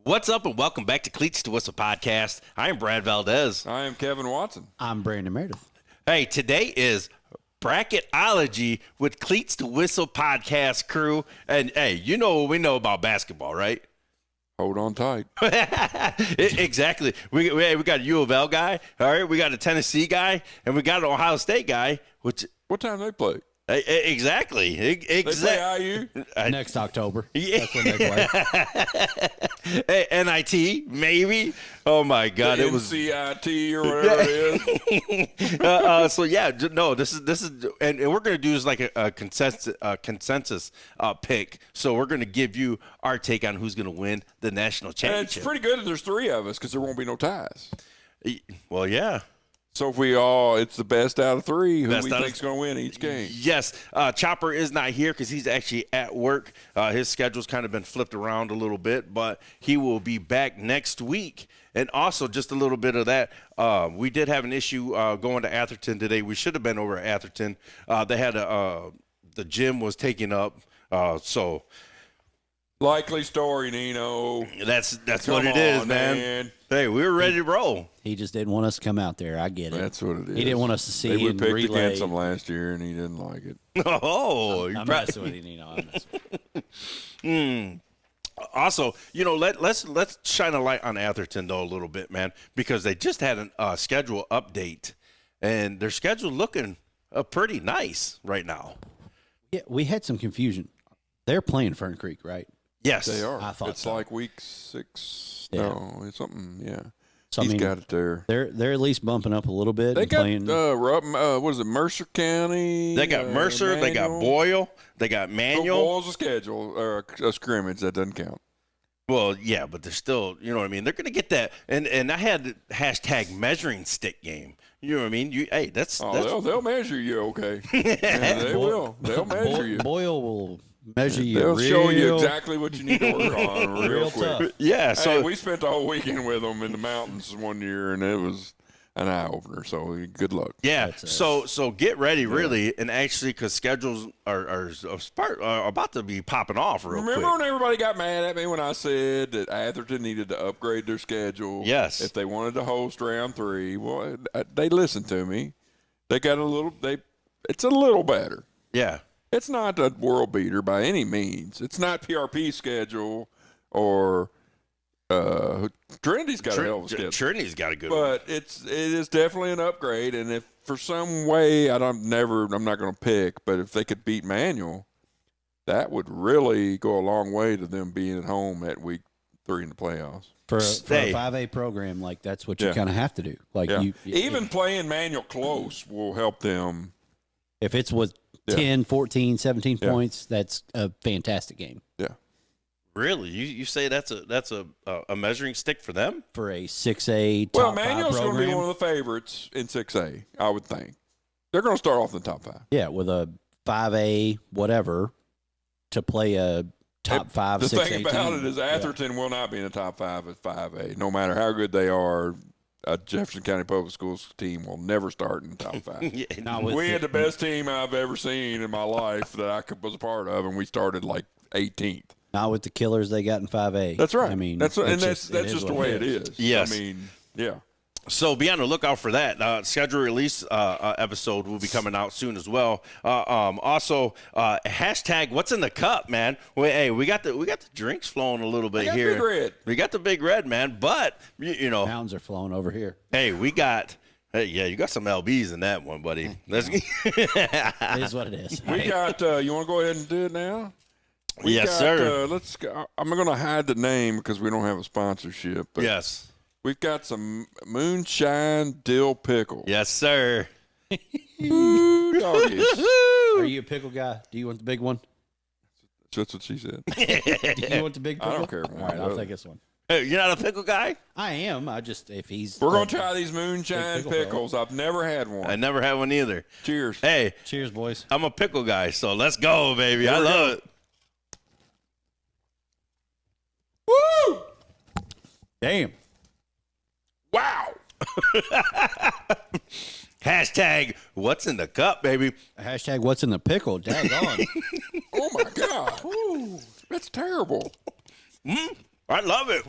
What's up, and welcome back to Cleats to Whistle podcast. I am Brad Valdez. I am Kevin Watson. I'm Brandon Meredith. Hey, today is Bracketology with Cleats to Whistle podcast crew. And hey, you know what we know about basketball, right? Hold on tight. Exactly. We got a U of L guy, all right? We got a Tennessee guy, and we got an Ohio State guy, which... What time they play? Exactly. They play IU? Next October. Yeah. That's when they play. NIT, maybe. Oh my God, it was NCIT or whatever it is. so yeah, no, this is, and we're gonna do is like a consensus pick. So we're gonna give you our take on who's gonna win the national And championship. it's pretty good that there's three of us because there won't be no ties. Well, yeah. So if it's the best out of three, who we think's going to win each game. Yes, Chopper is not here because he's actually at work. His schedule's kind of been flipped around a little bit, but he will be back next week. And also, just a little bit of that, we did have an issue going to Atherton today. We should have been over at Atherton. They had the gym was taken up, so. Likely story, Nino. That's what it is, man. Hey, we were ready to roll. He just didn't want us to come out there. I get it. That's what it is. He didn't want us to see we and picked relay. against him last year, and he didn't like it. Oh, I'm messing with you, I'm messing with you. Also, let's shine a light on Atherton though a little bit, man, because they just had a schedule update, and their schedule looking pretty nice right now. Yeah, we had some confusion. They're playing Fern Creek, right? Yes, They are. I thought it's so. like week 6. Yeah. No, it's something, yeah. So, He's I mean, got it there. They're at least bumping up a little bit. They and got, playing. what is it, Mercer County? they got Mercer, they got Manual. Boyle, they got Manual. Boyle's a schedule, or a scrimmage. That doesn't count. Well, yeah, but they're still, you know what I mean? They're going to get that. And I had the hashtag measuring stick game. You know what I mean? That's They'll measure you, okay? Yeah, they will. They'll measure you. Boyle will measure you. They'll show you exactly what you need to work on real quick. tough. yeah. So Hey, we spent the whole weekend with them in the mountains one year, and it was an eye opener. So good luck. yeah, That's so get ready, really, and actually, because schedules are about to be popping off real Remember quick. when everybody got mad at me when I said that Atherton needed to upgrade their schedule? Yes. If they wanted to host round 3, well, they listened to me. They got it's a little better. Yeah, It's not a world beater by any means. It's not PRP schedule or Trinity's got a hell of a schedule. Trinity's got a good one. But it is definitely an upgrade, and if for some way I'm not going to pick, but if they could beat Manual, that would really go a long way to them being at home at week 3 in the playoffs. For a Stay. 5A program, like that's what you Yeah. kind of have to do. Like Yeah. you, Even playing Manual close will help them. if it's with Yeah. 10, 14, 17 Yeah. points, that's a fantastic game Yeah. Really, you say that's a measuring stick for them? for a 6A top Well, 5 Manual's going to program. be one of the favorites in 6A, I would think. They're going to start off in the top 5. Yeah, with a 5A whatever to play a top 5, The 6A thing about team. it is Atherton will not be in the top 5 at 5A. No matter how good they are, a Jefferson County Public Schools team will never start in the top 5. Yeah. Not with We had the best team I've ever seen in my life that I was a part of, and we started like 18th. Not with the killers they got in 5A. That's right. I mean, that's it's just what the way it is. Yes. I mean, yeah. So be on the lookout for that. Schedule release episode will be coming out soon as well. Also, hashtag what's in the cup, man. Hey, we got the drinks flowing a little bit got here. Big Red. We got the Big Red, man. But you know, Mountains are flowing over here. hey, we got. Hey, yeah, you got some LBs in that one, buddy. Let's. It is what it is. We got, you want to go ahead and do it now? Yes, sir. Let's go. I'm going to hide the name because we don't have a sponsorship. But Yes. We've got some moonshine dill pickle. Yes, sir. Ooh, doggies. Are you a pickle guy? Do you want the big one? That's what she said. Do you want the big I pickle? don't care. All right, I'll take this one. Hey, you're not a pickle guy? I am. I just, if he's. We're going to try these moonshine Big pickle, pickles. I've never had one. I never had one either. Cheers. Hey, Cheers, boys. I'm a pickle guy, so let's go, baby. I we love it. Woo! Damn. Wow. Hashtag what's in the cup, baby. Hashtag what's in the pickle. Daggone. Oh, my God. Ooh, that's terrible. I love it.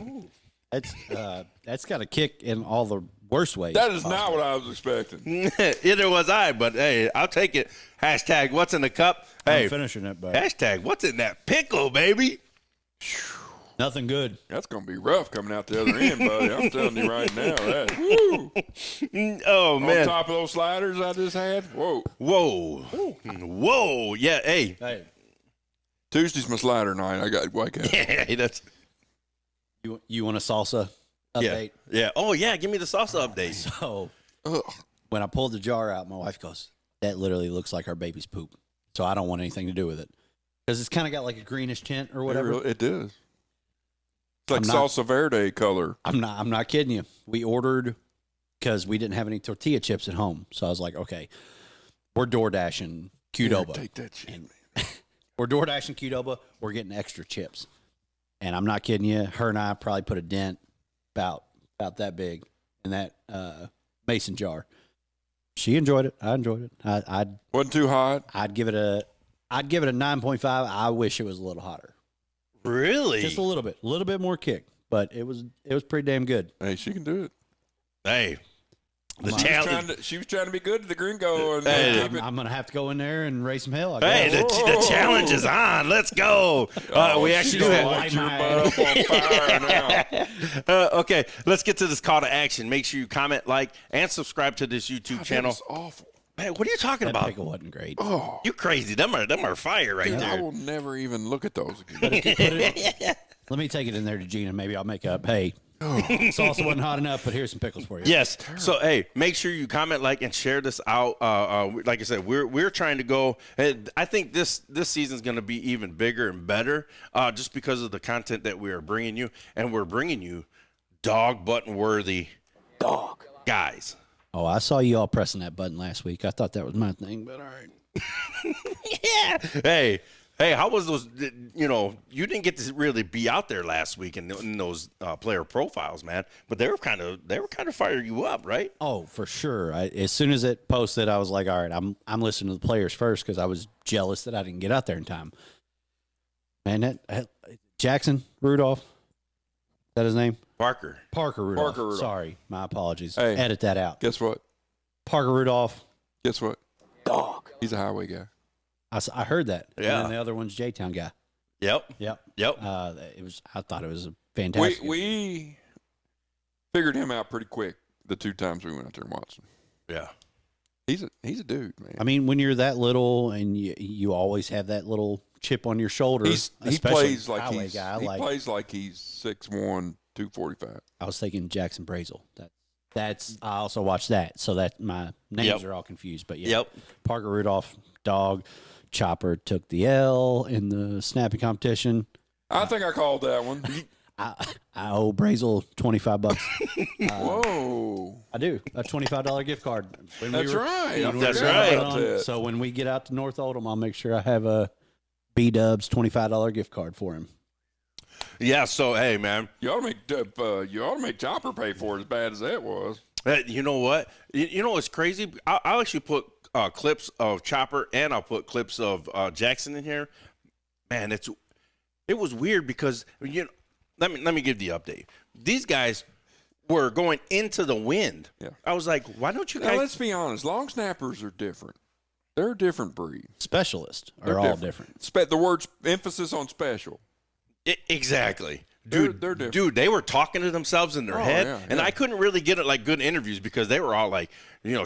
That's got a kick in all the worst ways. That is not what I was expecting. Either was I, but hey, I'll take it. Hashtag what's in the cup. Hey, I'm finishing it, but hashtag what's in that pickle, baby. nothing good. That's going to be rough coming out the other end, buddy. I'm telling you right now. That, woo. Oh, man. On top of those sliders I just had. Whoa. Whoa. Yeah, hey. Hey, Tuesday's my slider night. I got white cat. Hey, that's you want a salsa update? Yeah. Oh, yeah. Give me the salsa update. So Ugh. when I pulled the jar out, my wife goes, "That literally looks like our baby's poop." So I don't want anything to do with it because it's kind of got like a greenish tint or whatever. It does. It's like I'm not- salsa verde color. I'm not kidding you. We ordered because we didn't have any tortilla chips at home. So I was like, okay, we're door dashing Qdoba. Take that shit. And we're door dashing Qdoba. We're getting extra chips. And I'm not kidding you. Her and I probably put a dent about that big in that mason jar. She enjoyed it. I enjoyed it. Wasn't too hot. I'd give it a 9.5. I wish it was a little hotter. Really? Just a little bit more kick, but it was pretty damn good. Hey, she can do it. Hey. The Come on. challenge. She was trying to be good to the gringo. And Hey. keep it. I'm gonna have to go in there and raise some hell. I Hey, guess. the challenge is on. Let's go. We actually do She's have. light your butt up on fire now. Okay, let's get to this call to action. Make sure you comment, like, and subscribe to this YouTube channel. That was awful. Man, what are you talking That about? pickle wasn't great. Oh, You crazy? Them are fire right dude, I there. will never even look at those again. But if you put it, let me take it in there to Gina. Maybe I'll make up. Hey, salsa wasn't hot enough, but here's some pickles for you. Yes. So hey, make sure you comment, like, and share this out. Like I said, we're trying to go. And I think this season's going to be even bigger and better, just because of the content that we are bringing you, and we're bringing you dog button worthy guys. Oh, I saw you all pressing that button last week. I thought that was my thing, but all right. Yeah. Hey, how was those? You didn't get to really be out there last week in those player profiles, man. But they were kind of firing you up, right? Oh, for sure. As soon as it posted, I was like, all right, I'm listening to the players first because I was jealous that I didn't get out there in time. Man, that Jackson Rudolph, is that his name? Parker Rudolph. Rudolph. Sorry, my apologies. Hey. Edit that out. Guess what? Parker Rudolph. Guess what? Dog. He's a highway guy. I heard that. Yeah. And then the other one's J-Town guy. Yep. Yep. I thought it was a fantastic. We figured him out pretty quick the two times we went out there and watched him. Yeah. He's a dude, man. I mean, when you're that little and you always have that little chip on your shoulder. he especially plays like highway he's guy, he plays like he's 6'1", 245. I was thinking Jackson Brazel. That's I also watched that, so that my names Yep. are all confused. But yeah, Yep. Parker Rudolph, dog. Chopper took the L in the snapping competition. I think I called that one. I owe Brazel $25. Whoa. I do a $25 gift card. When That's right. I That's forgot right. about that. So when we get out to North Oldham, I'll make sure I have a B-Dubs $25 gift card for him. Yeah. So hey, man. You ought to make Chopper pay for it as bad as that was. You know what? You know what's crazy? I'll actually put clips of Chopper and I'll put clips of Jackson in here. Man, it was weird because let me give the update. These guys were going into the wind. Yeah. I was like, why don't you Now, guys? let's be honest. Long snappers are different. They're a different breed. Specialists are They're all different. The word's emphasis on special. Exactly. Dude, They're different. dude, they were talking to themselves in their Oh, head, yeah, and yeah. I couldn't really get it like good interviews because they were all like,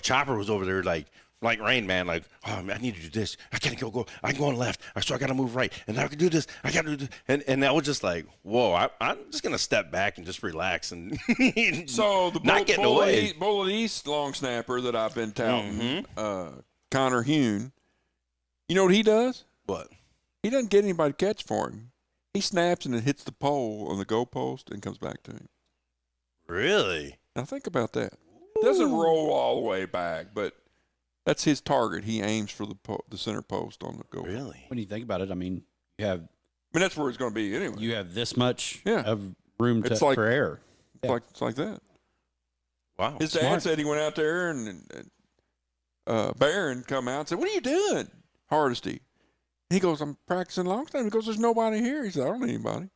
Chopper was over there like Rain Man, like, oh man, I need to do this. I can't go. I can go on left, so I got to move right, and I can do this. I got to do this, and I was just like, whoa, I'm just gonna step back and just relax and So the not getting away. Bullet East long snapper that I've been touting, Connor Hune, you know what he does? What? He doesn't get anybody to catch for him. He snaps and it hits the pole on the goalpost and comes back to him. Really? Now think about that. Doesn't roll all the way back, but that's his target. He aims for the center post on the goal. Really? When you think about it, I mean, you have That's where it's going to be anyway. you have this much Yeah. of room It's like- for error. It's like that. Wow. His dad Smart. said he went out there and Barron come out and said, "What are you doing, Hardesty?" He goes, "I'm practicing long snap." He goes, "There's nobody here." He said, "I don't need anybody."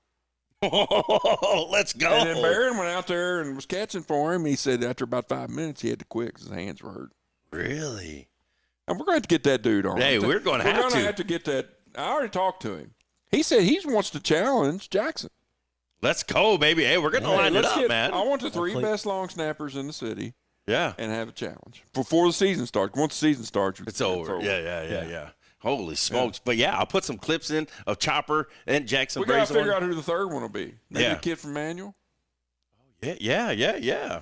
Let's go. And then Barron went out there and was catching for him. He said after about 5 minutes he had to quit because his hands were hurt. Really? And we're going to have to get that dude on. Hey, we're going to have to get that. I already talked to him. He said he wants to challenge Jackson. Let's go, baby. Hey, we're going to line it up, man. I want the 3 best long snappers in the city. Yeah. And have a challenge before the season starts. Once the season starts, it's over. Yeah. Holy smokes. But, yeah, I'll put some clips in of Chopper and Jackson. We got to figure out who the third one will be. Maybe the kid from Manual? Yeah.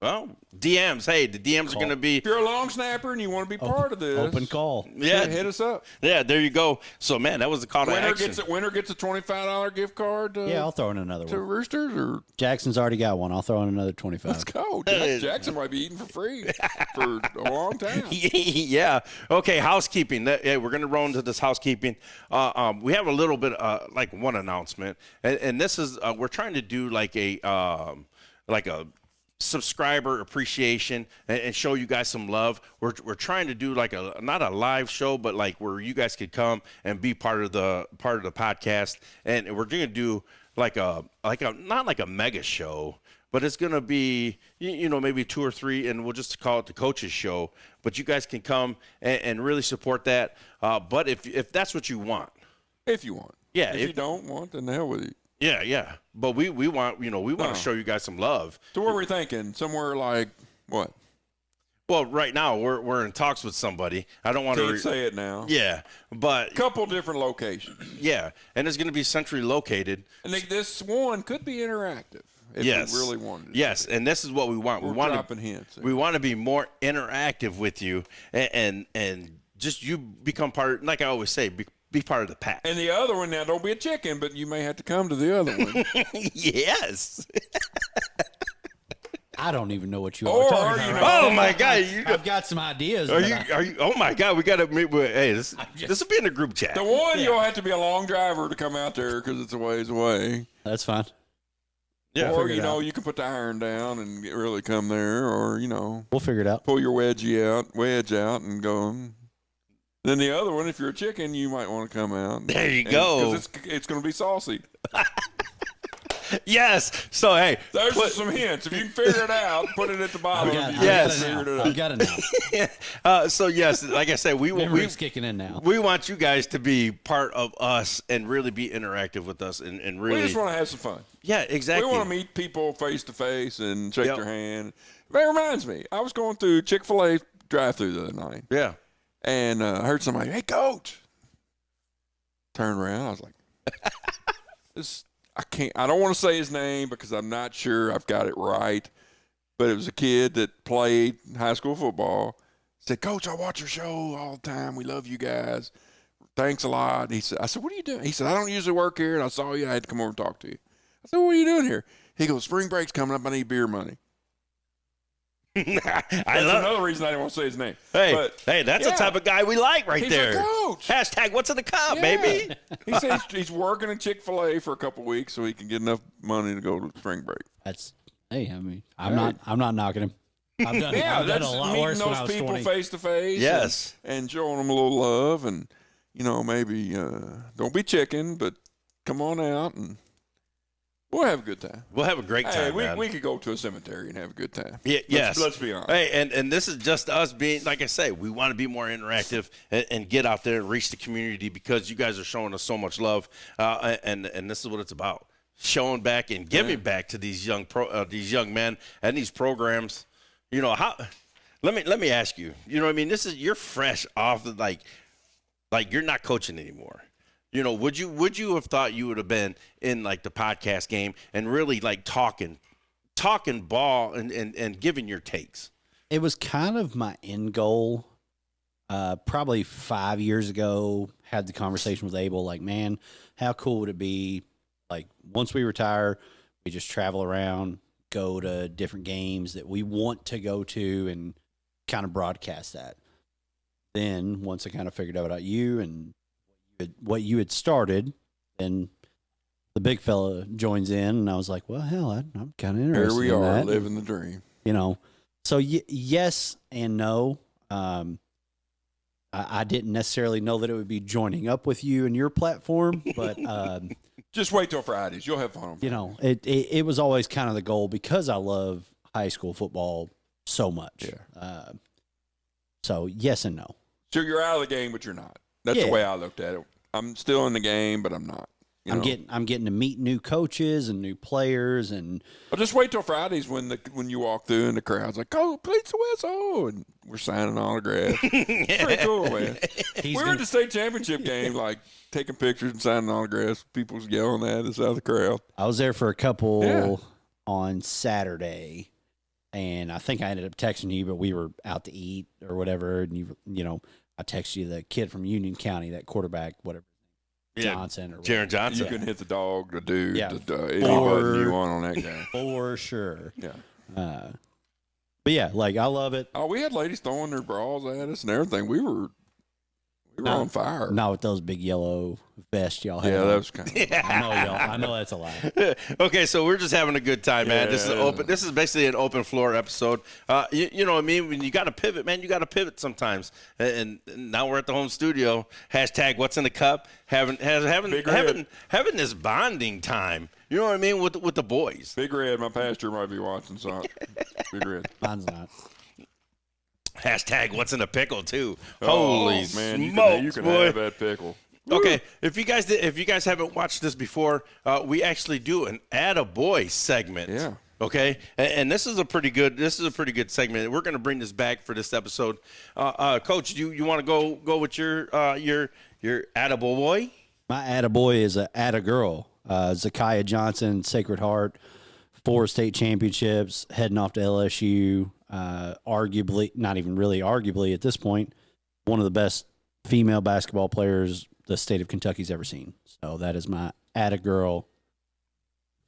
Well, DMs. Hey, the DMs are going to be. If you're a long snapper and you want to be part of this, open call. Yeah, hit us up. Yeah, there you go. So, man, that was the call to action. Winner gets a $25 gift card. Yeah, I'll throw in another to one. Roosters or Jackson's already got one. I'll throw in another 25. Let's go. Jackson might be eating for free for a long time. Yeah. Okay. Housekeeping. We're going to roll into this housekeeping. We have a little bit like one announcement, and this is we're trying to do like a subscriber appreciation and show you guys some love. We're trying to do like not a live show, but like where you guys could come and be part of the podcast, and we're going to do like a not like a mega show, but it's going to be maybe 2 or 3, and we'll just call it the coaches show. But you guys can come and really support that. But if that's what you want, if you want, yeah. If you don't want, then the hell with you. Yeah. But we want to show you guys some love. So what are we thinking? Somewhere like what? Well, right now we're in talks with somebody. I don't want to say it now. Yeah, but couple different locations. Yeah, and it's going to be centrally located. And this one could be interactive. If we really wanted to. Yes, and this is what we want. We're dropping hints. We want to be more interactive with you, and just you become part. Like I always say, be part of the pack. And the other one, now don't be a chicken, but you may have to come to the other one. Yes. I don't even know what you are talking about. Right? Oh my God! I've got some ideas. Are you? Oh my God! We got to meet with. Hey, this will be in the group chat. The one you'll have to be a long driver to come out there because it's a ways away. That's fine. Yeah. Or you can put the iron down and really come there, or we'll figure it out. Pull your wedge out and go. Then the other one, if you're a chicken, you might want to come out. There you go. Because it's going to be saucy. Yes. So, hey. There's some hints. If you can figure it out, put it at the bottom. I've got it now. So, yes, like I said, we're kicking in now. We want you guys to be part of us and really be interactive with us and really. We just want to have some fun. Yeah, exactly. We want to meet people face to face and shake their hand. That reminds me. I was going through Chick-fil-A drive-thru the other night. Yeah. And I heard somebody, "Hey, coach." Turned around. I was like, I don't want to say his name because I'm not sure I've got it right. But it was a kid that played high school football. Said, "Coach, I watch your show all the time. We love you guys. Thanks a lot." I said, "What are you doing?" He said, "I don't usually work here, and I saw you. I had to come over and talk to you." I said, "What are you doing here?" He goes, "Spring break's coming up. I need beer money." That's another reason I didn't want to say his name. Hey, that's the type of guy we like right there. He's a coach. Hashtag what's in the cup, baby. He says he's working at Chick-fil-A for a couple weeks so he can get enough money to go to spring break. I'm not knocking him. I've done a lot worse when I was 20. Meeting those people face to face. Yes. And showing them a little love and, maybe don't be chicken, but come on out and we'll have a good time. We'll have a great time, man. We could go to a cemetery and have a good time. Yes. Let's be honest. Hey, and this is just us being, like I say, we want to be more interactive and get out there and reach the community because you guys are showing us so much love, and this is what it's about. Showing back and giving back to these young men and these programs. How? Let me ask you. You know what I mean? You're fresh off the like you're not coaching anymore. Would you have thought you would have been in like the podcast game and really like talking ball and giving your takes? It was kind of my end goal. Probably 5 years ago, had the conversation with Abel, like, man, how cool would it be? Like once we retire, we just travel around, go to different games that we want to go to and kind of broadcast that. Then once I kind of figured out about you and what you had started, then the big fella joins in, and I was like, well, hell, I'm kind of interested. Here we in are, that. living the dream. So yes and no. I didn't necessarily know that it would be joining up with you and your platform, but Just wait till Fridays. You'll have fun on Fridays. You know, it was always kind of the goal because I love high school football so much. Yeah. So yes and no. So you're out of the game, but you're not. That's the way I looked at it. I'm still in the game, but I'm not. I'm getting to meet new coaches and new players, and I'll just wait till Fridays when you walk through and the crowd's like, "Oh, Cleats the whistle," and we're signing autographs. Pretty cool, man. We were at the state championship game, like taking pictures and signing autographs. People's yelling at us out of the crowd. I was there for a couple on Saturday, and I think I ended up texting you, but we were out to eat or whatever, and you know, I texted you the kid from Union County, that quarterback, whatever. Johnson or Jaron Johnson. You can hit the dog, the dude, Yeah. any button you want on that guy. For sure. Yeah. But yeah, like I love it. Oh, we had ladies throwing their bras at us and everything. We were on fire. Not with those big yellow vests y'all have. Yeah, that was kind of. I know that's a lie. Okay, so we're just having a good time, man. This is open. This is basically an open floor episode. You know what I mean? When you got to pivot, man, you got to pivot sometimes. And now we're at the home studio. Hashtag what's in the cup. Having this bonding time. You know what I mean with the boys. Big Red, my pastor might be watching something. Big Red. Mine's not. Hashtag what's in the pickle too. Oh, Holy man, you can boy. have that pickle. Okay, if you guys haven't watched this before, we actually do an Attaboy segment. Yeah. Okay, and this is a pretty good segment. We're going to bring this back for this episode. Coach, you want to go with your Attaboy? My attaboy is a attagirl. Zakiya Johnson, Sacred Heart, 4 state championships, heading off to LSU. Arguably, not even really arguably at this point, one of the best female basketball players the state of Kentucky's ever seen. So that is my attagirl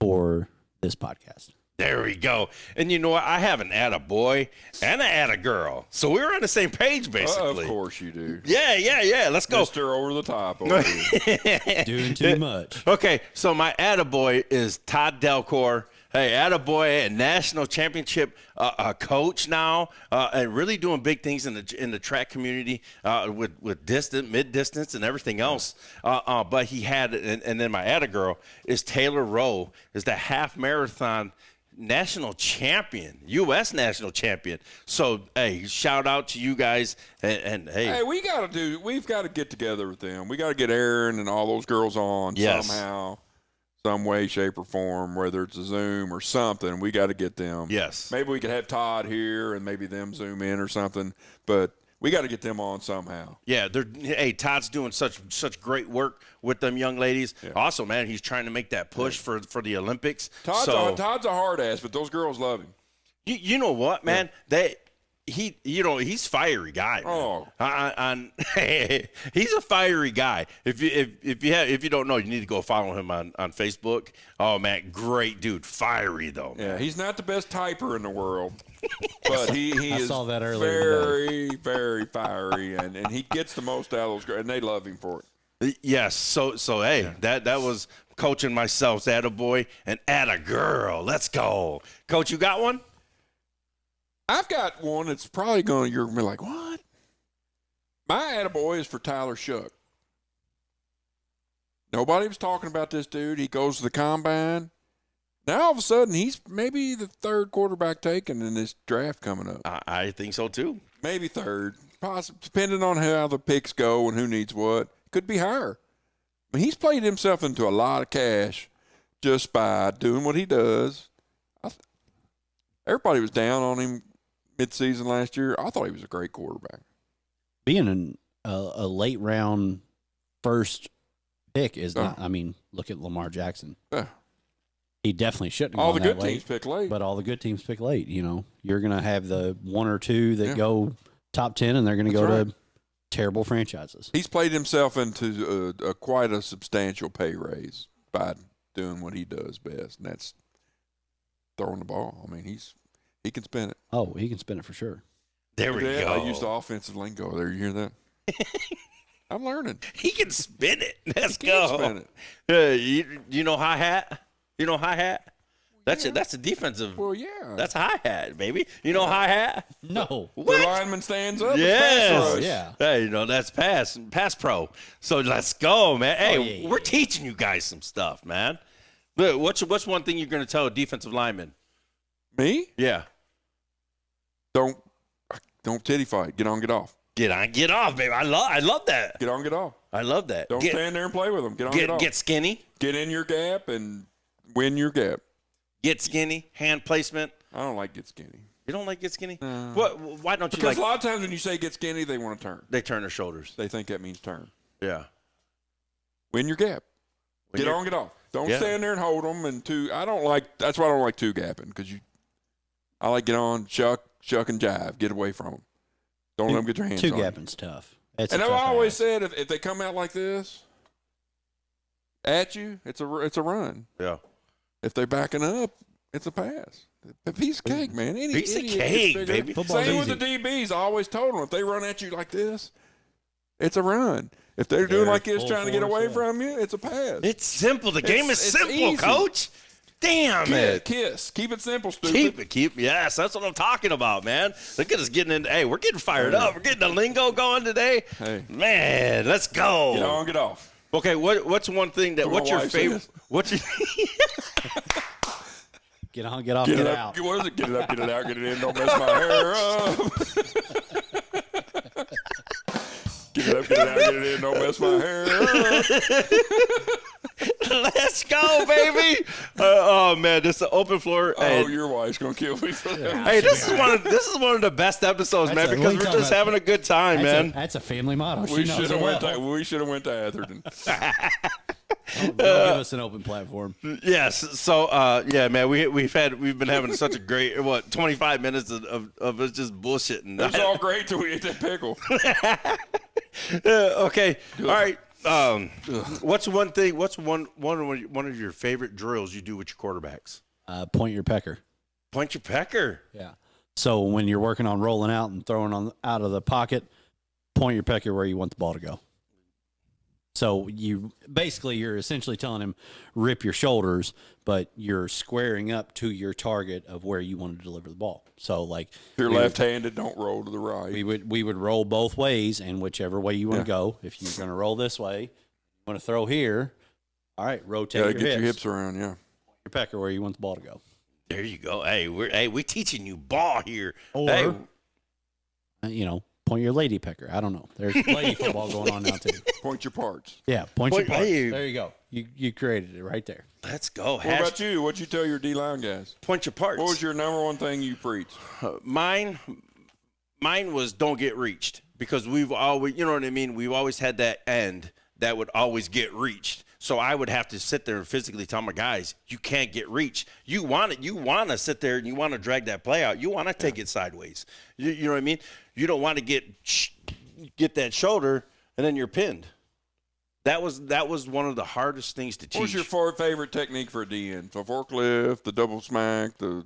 for this podcast. There we go. And you know what? I have an attaboy and an attagirl. So we're on the same page, basically. Of course you do. Yeah. Let's go. Mr. Over the Top over here. Doing too much. Okay, so my attaboy is Todd Delcor. Hey, attaboy, a national championship coach now, and really doing big things in the track community with mid distance, and everything else. But he had, and then my attagirl is Taylor Rowe, is the half marathon national champion, U.S. national champion. So, hey, shout out to you guys, and hey. Hey, we've got to get together with them. We got to get Aaron and all those girls on somehow. Some way, shape, or form, whether it's a Zoom or something, we got to get them. Yes. Maybe we could have Todd here and maybe them Zoom in or something, but we got to get them on somehow. Yeah, hey, Todd's doing such great work with them young ladies. Yeah. Also, man, he's trying to make that push for the Olympics. Todd's a hard ass, but those girls love him. You know what, man? Yeah. He's fiery guy. Man. He's a fiery guy. If you don't know, you need to go follow him on Facebook. Oh man, great dude, fiery though. Man. Yeah, he's not the best typer in the world, but he is saw that earlier very, very fiery, and he gets the most out of those girls, and they love him for it. Yes. So hey, that was coaching myself, attaboy and attagirl. Let's go, Coach. You got one? I've got one that's probably you're going to be like, what? My attaboy is for Tyler Shuck. Nobody was talking about this dude. He goes to the combine. Now, all of a sudden, he's maybe the third quarterback taken in this draft coming up. I think so, too. Maybe third. Possibly, depending on how the picks go and who needs what. Could be higher. I mean, he's played himself into a lot of cash just by doing what he does. Everybody was down on him mid-season last year. I thought he was a great quarterback. Being a late round first pick is not. I mean, look at Lamar Jackson. He definitely shouldn't have all gone the good that late, teams pick late, but all the good teams pick late. You know, you're going to have the one or two that go top 10, and they're going to go to terrible franchises. He's played himself into quite a substantial pay raise by doing what he does best, and that's throwing the ball. I mean, he can spin it. Oh, he can spin it for sure. There we go. I used the offensive lingo there. You hear that? I'm learning. He can spin it. Let's go. Spin it. You know hi-hat? You know hi-hat? That's a defensive. Well, yeah. That's hi-hat, baby. You know hi-hat? No. The lineman stands up. Yes. It's pass rush. Yeah. Hey, that's pass pro. So let's go, man. Hey, yeah. we're teaching you guys some stuff, man. But what's one thing you're going to tell a defensive lineman? Me? Yeah. Don't titty fight. Get on, get off. Get on, get off, baby. I love that. Get on, get off. I love that. Don't stand there and play with them. Get on, get off. Get skinny. Get in your gap and win your gap. Get skinny. Hand placement. I don't like get skinny. You don't like get skinny? No. What? Why don't you Because like? a lot of times when you say get skinny, they want to turn. They turn their shoulders. They think that means turn. Yeah. Win your gap. Get on, get off. Don't stand there and hold them. And that's why I don't like two gapping, because I like get on, shuck and jive. Get away from them. Don't let them get their hands on Two you. gapping's tough. It's And a I've tough always ass. said if they come out like this at you, it's a run. Yeah. If they're backing up, it's a pass. A piece of cake, man. Any Piece of idiot cake, gets baby. Football's Same with easy. the DBs. I always told them if they run at you like this, it's a run. If they're doing like this, full trying to get force, away yeah. from you, it's a pass. It's simple. The game is it's simple, easy. Coach. Damn it. Kiss. Keep it simple, stupid. Yes, that's what I'm talking about, man. Look at us getting in. Hey, we're getting fired up. We're getting the lingo going today. Hey. Man, let's go. Get on, get off. Okay, what's one thing that? What What's my your wife favorite? says. What's your? Get on, get off, Get get it out. up. What is it? Get it up, get it out, get it in. Don't mess my hair up. Get it up, get it out, get it in. Don't mess my hair up. Let's go, baby. Oh man, this is an open floor. Oh, Hey, your wife's gonna kill me for that. hey, this is one of the best episodes, man, That's because what we're are you just talking having a good time, man. That's a family motto. We She knows should it have well. went to Atherton. Don't give us an open platform. Yes. So, yeah, man, we've been having such a great 25 minutes of us just bullshitting. It's all great till we ate that pickle. Okay. All right. What's one thing? What's one of your favorite drills you do with your quarterbacks? Point your pecker. Point your pecker. Yeah. So when you're working on rolling out and throwing out of the pocket, point your pecker where you want the ball to go. So you're essentially telling him rip your shoulders, but you're squaring up to your target of where you want to deliver the ball. So like If you're left-handed, don't roll to the right. we would roll both ways, and whichever way you want to go. If you're going to roll this way, you want to throw here. All right, rotate Gotta your get hips. your hips around, yeah. Your pecker where you want the ball to go. There you go. Hey, we're teaching you ball here. Or Hey, point your lady pecker. I don't know. There's lady football going on now too. Point your parts. Yeah, point your parts. hey. There you go. You created it right there. let's go. What about you? What'd you tell your D-line guys? Point your parts. What was your number one thing you preached? Mine was don't get reached, because we've always, you know what I mean? We've always had that end that would always get reached. So I would have to sit there and physically tell my guys, you can't get reached. You want to sit there and you want to drag that play out. You want to take it sideways. You know what I mean? You don't want to get that shoulder and then you're pinned. That was one of the hardest things to teach. What was your favorite technique for a DN? The forklift, the double smack, the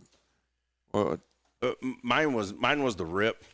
what? Mine was the rip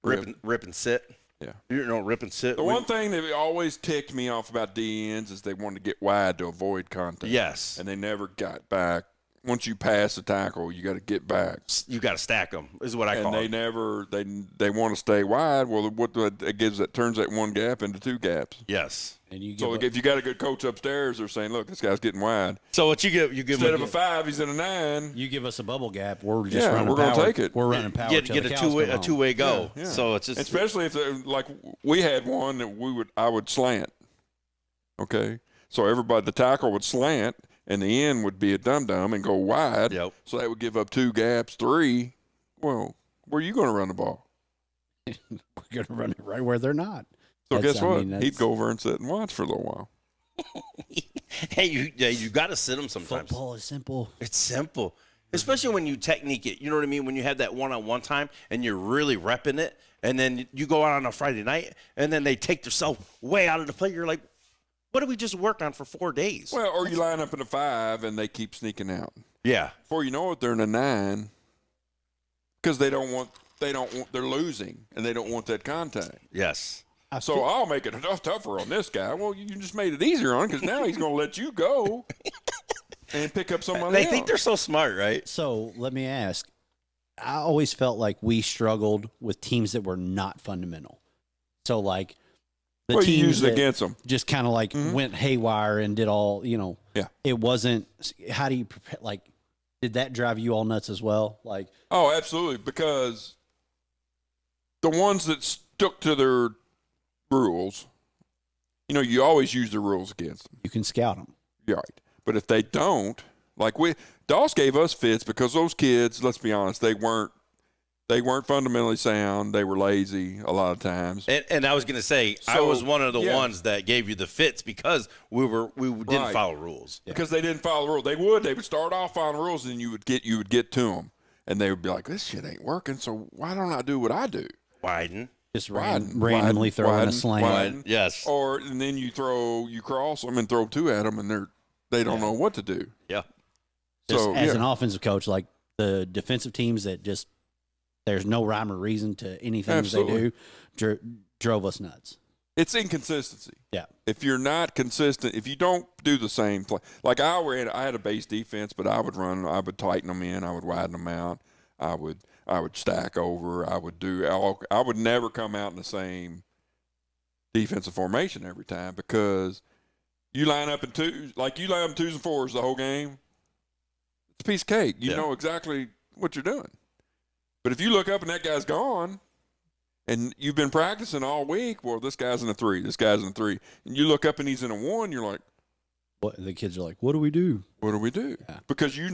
and sit. Yeah. You know, rip and sit. The one thing that always ticked me off about DNs is they wanted to get wide to avoid contact. Yes. And they never got back. Once you pass the tackle, you got to get back. You got to stack them, is what I call And it. they want to stay wide. Well, what it gives that turns that one gap into two gaps. Yes. And you So if you got a good coach upstairs, they're saying, "Look, this guy's getting wide. So what you give Instead of a 5, he's in a 9." you give us a bubble gap, we're just Yeah, running we're gonna power. take it. We're running power. get till a the cows come home. two-way go. Yeah. So it's just Especially if like we had one that I would slant. Okay, so the tackle would slant, and the end would be a dum-dum and go wide. Yep. So that would give up 2 gaps, 3. Well, where are you going to run the ball? We're going to run it right where they're not. So That's- guess I what? mean, that's- He'd go over and sit and watch for a little while. hey, you got to sit them sometimes. Football is simple. It's simple, especially when you technique it. You know what I mean? When you have that one-on-one time and you're really repping it, and then you go out on a Friday night, and then they take themselves way out of the play. You're like, what did we just work on for 4 days? Well, or you line up in a 5 and they keep sneaking out. Yeah. Before you know it, they're in a 9 because they're losing and they don't want that contact. Yes. So I'll make it tougher on this guy. Well, you just made it easier on him because now he's going to let you go. and pick up somebody They else. think they're so smart, right? So let me ask. I always felt like we struggled with teams that were not fundamental. So like the well, you teams used it that against them. just kind of like went haywire and did all, Yeah. It wasn't. How do you prepare? Like, did that drive you all nuts as well? Like, Oh, absolutely. Because the ones that stuck to their rules, you always use the rules against them. you can scout them. You're right. But if they don't, like Doss gave us fits because those kids, let's be honest, they weren't fundamentally sound. They were lazy a lot of times. And I was going to say, I So, was one of the yeah. ones that gave you the fits because we didn't Right. follow rules. Because they didn't follow the rules. They would start off following the rules, and then you would get to them, and they would be like, "This shit ain't working. So why don't I do what I do?" Widen. Just Widen, randomly throwing widen, a slant. widen. Yes. And then you cross them and throw two at them, and they don't know what to do. Yeah. Just So as yeah. an offensive coach, like the defensive teams that just there's no rhyme or reason to anything that Absolutely. they do drove us nuts. It's inconsistency. Yeah. If you're not consistent, if you don't do the same play, like I had a base defense, but I would tighten them in, I would widen them out, I would stack over, I would never come out in the same defensive formation every time because you line up in twos and fours the whole game. It's a piece of cake. You know exactly what you're doing. But if you look up and that guy's gone, and you've been practicing all week, well, this guy's in a 3, this guy's in a 3, and you look up and he's in a 1, you're like, What the kids are like, what do we do? what do we do? Yeah. Because you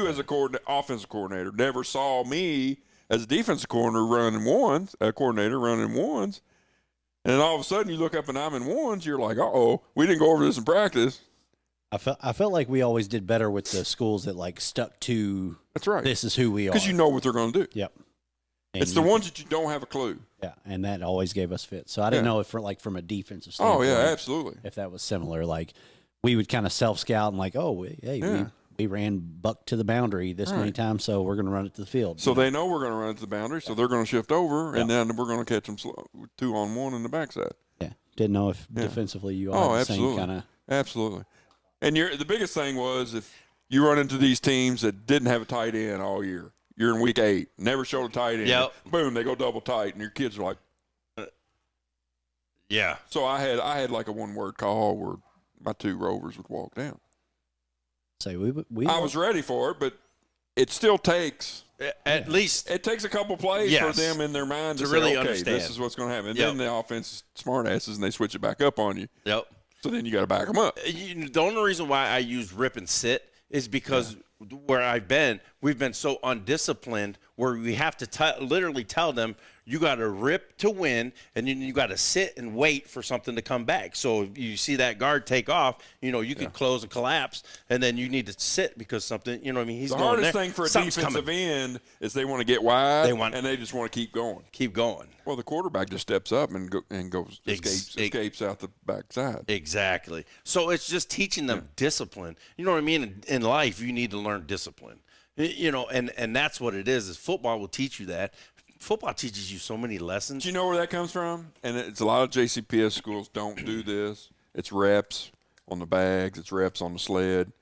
as a offensive coordinator, never saw me as a defensive coordinator running ones, and then all of a sudden you look up and I'm in 1s, you're like, we didn't go over this in practice. I felt like we always did better with the schools that like stuck to That's right. this is who we are. Because you know what they're going to do. Yep. And It's the ones that you don't have a clue. Yeah, and that always gave us fits. So I didn't know if from a defensive Oh, standpoint. yeah, absolutely. If that was similar, like we would kind of self scout and like, we ran buck to the boundary this many times, so we're going to run it to the field. So they know we're going to run it to the boundary, so they're going to shift over, and then we're going to catch them 2-on-1 in the backside. Yeah, didn't know if defensively you all had the absolutely. same kind of. Absolutely. And the biggest thing was if you run into these teams that didn't have a tight end all year, you're in week 8, never showed a tight end. Yep. Boom, they go double tight, and your kids are like, Yeah. So I had like a one-word call where my 2 rovers would walk down. Say we I was ready for it, but it still takes At least. a couple plays Yes. for them in their mind to To say, really okay, understand. this is what's going to happen. And Yep. then the offense is smart asses, and they switch it back up on you. Yep. So then you got to back them up. The only reason why I use rip and sit is because where we've been so undisciplined where we have to literally tell them you got to rip to win, and then you got to sit and wait for something to come back. So if you see that guard take off, you could close and collapse, and then you need to sit because something, he's The going hardest there. thing for a Something's defensive coming. end is they want to get wide, and they just want to keep going. Keep going. Well, the quarterback just steps up and goes escapes out the backside. Exactly. So it's just teaching them discipline. You know what I mean? In life, you need to learn discipline. And that's what it is football will teach you that. Football teaches you so many lessons. Do you know where that comes from? And it's a lot of JCPS schools don't do this. It's reps on the bags. It's reps on the sled.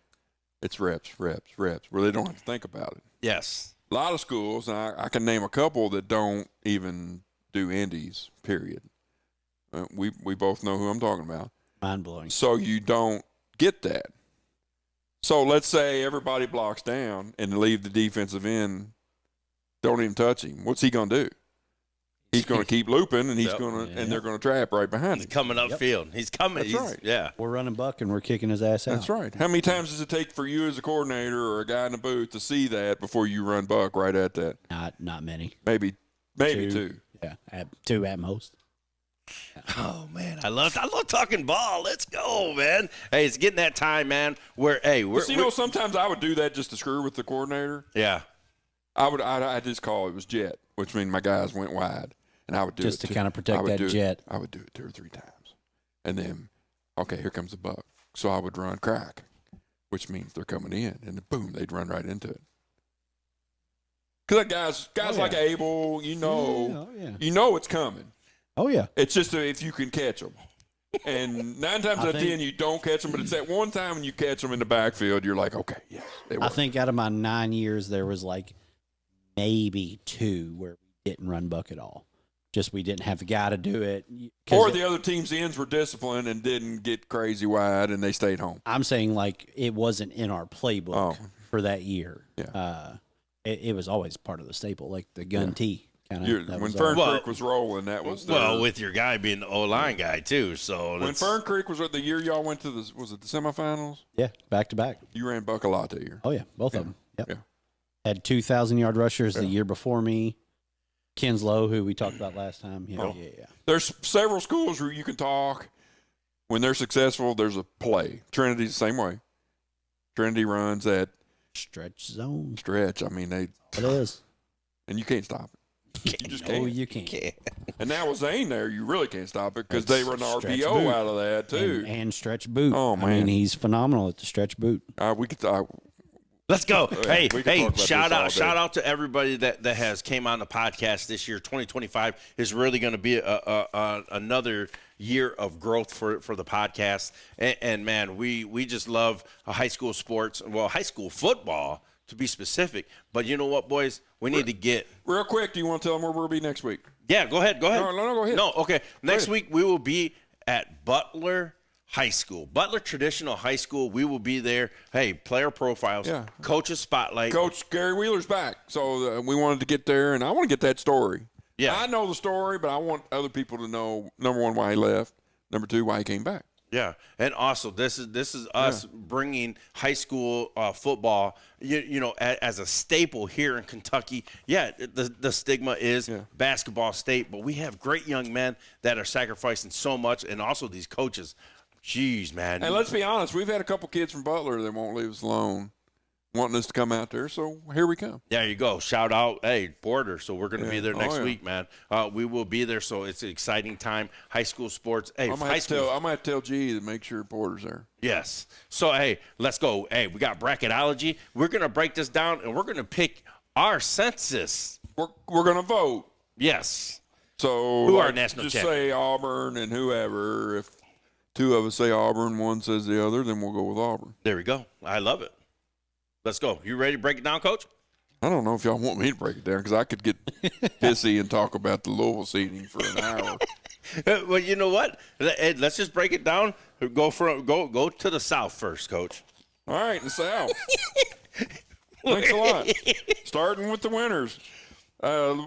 It's reps, where they don't have to think about it. Yes. A lot of schools, and I can name a couple that don't even do indies, period. We both know who I'm talking about. mind blowing. So you don't get that. So let's say everybody blocks down and leave the defensive end, don't even touch him. What's he going to do? He's going to keep looping, and and they're going to trap right behind He's him. coming upfield. He's coming. That's right. Yeah. We're running buck and we're kicking his ass out. That's right. How many times does it take for you as a coordinator or a guy in the booth to see that before you run buck right at that? Not many. Maybe two. Yeah, 2 at most. Oh man, I love talking ball. Let's go, man. Hey, it's getting that time, man. Sometimes I would do that just to screw with the coordinator. Yeah. I just call it was jet, which means my guys went wide, and I would do Just it to kind of protect that jet. I would do it 2 or 3 times, and then, okay, here comes the buck. So I would run crack, which means they're coming in, and then boom, they'd run right into it. Because guys like Abel, you know it's coming. Oh yeah. It's just if you can catch them. And 9 times I out of think- 10, you don't catch them, but it's that one time when you catch them in the backfield, you're like, okay, yes, they I work. think out of my 9 years, there was like maybe 2 where we didn't run buck at all. Just we didn't have the guy to do it. 'Cause Or the other team's ends were disciplined and didn't get crazy wide, and they stayed home. I'm saying like it wasn't in our playbook Oh. for that year. Yeah. It was always part of the staple, like the gun tee kind of. When Fern Creek was rolling, that was Well, with your guy being the O-line guy, too. So when Fern Creek was the year y'all went to was it the semifinals? yeah, back to back. You ran buck a lot that year. Oh yeah, both of them. Yep. Yeah. Had 2,000-yard rushers the year before me. Kinslow, who we talked about last time. Yeah, Oh. yeah. There's several schools where you can talk. When they're successful, there's a play. Trinity's the same way. Trinity runs that Stretch zone. stretch. I mean, It is. and you can't stop it. You just can't. Oh, you can't. And now with Zane there, you really can't stop it because It's they run the stretch RPO boot. out of that too. And stretch boot. Oh, I man. mean, he's phenomenal at the stretch boot. We could. Let's go. Yeah, we can talk about shout this all out day. shout out to everybody that has came on the podcast this year. 2025 is really going to be another year of growth for the podcast. And man, we just love high school sports, well, high school football to be specific. But you know what, boys? We need to get Real quick, do you want to tell them where we'll be next week? Yeah, go ahead. No, go ahead. No, okay. Next ahead. week we will be at Butler High School. Butler Traditional High School. We will be there. Hey, player profiles, Yeah. coaches spotlight. Coach Gary Wheeler's back, so we wanted to get there, and I want to get that story. Yeah. I know the story, but I want other people to know, number one, why he left, number two, why he came back. Yeah, and also this is us bringing high school football, you know, as a staple here in Kentucky. Yeah, the stigma is basketball state, but we have great young men that are sacrificing so much, and also these coaches. Jeez, man. And let's be honest, we've had a couple kids from Butler that won't leave us alone, wanting us to come out there, so here we come. There you go. Shout out, hey, Porter. So we're going to be there next yeah. week, man. We will be there, so it's an exciting time. High school sports. Hey, I might high have school. to tell G to make sure Porter's there. Yes. So, hey, let's go. Hey, we got bracketology. We're going to break this down, and we're going to pick our census. We're going to vote. Yes. So Who our national just champion? say Auburn and whoever. If two of us say Auburn, one says the other, then we'll go with Auburn. There we go. I love it. Let's go. You ready to break it down, Coach? I don't know if y'all want me to break it down because I could get pissy and talk about the Louisville seating for an hour. Well, you know what? Let's just break it down. Go to the South first, Coach. All right, in the South. Thanks a lot. Starting with the winners.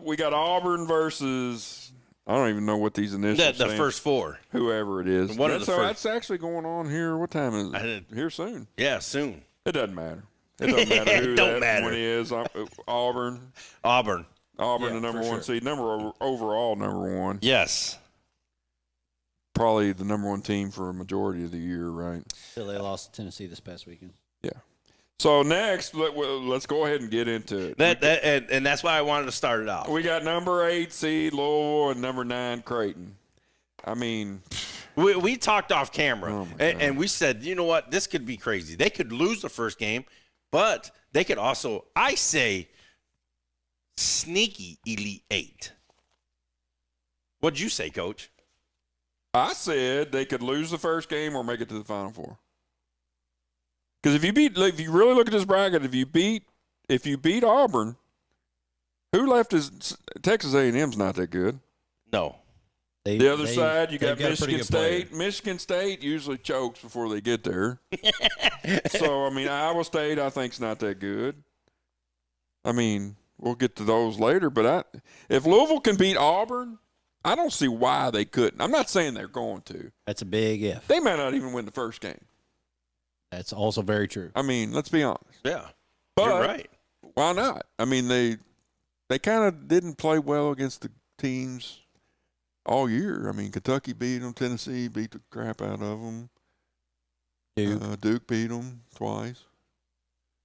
We got Auburn versus, I don't even know what these initials The stand. first four. Whoever it is. One of the So first. that's actually going on here. What time is I it? didn't- Here soon. Yeah, soon. It doesn't matter. It doesn't matter who It don't that matter. one is. Auburn. Auburn. Auburn, Yeah, the number for one sure. seed. Overall number one. Yes. Probably the number one team for a majority of the year, right? Till they lost to Tennessee this past weekend. Yeah. So next, let's go ahead and get into it. And that's why I wanted to start it off. We got number 8 seed Louisville and number 9 Creighton. I mean, We talked off camera, Oh, my God. and we said, you know what, this could be crazy. They could lose the first game, but they could also, I say, sneaky Elite Eight. What'd you say, Coach? I said they could lose the first game or make it to the Final Four. Because if you really look at this bracket, if you beat Auburn, who left is Texas A&M's not that good. No. The other side, you got they've a pretty Michigan good player. State. Michigan State usually chokes before they get there. So, I mean, Iowa State, I think, is not that good. I mean, we'll get to those later. But if Louisville can beat Auburn, I don't see why they couldn't. I'm not saying they're going to. That's a big if. They might not even win the first game. That's also very true. I mean, let's be honest. Yeah. But You're right. why not? I mean, they kind of didn't play well against the teams all year. I mean, Kentucky beat them. Tennessee beat the crap out of them. Duke beat them twice.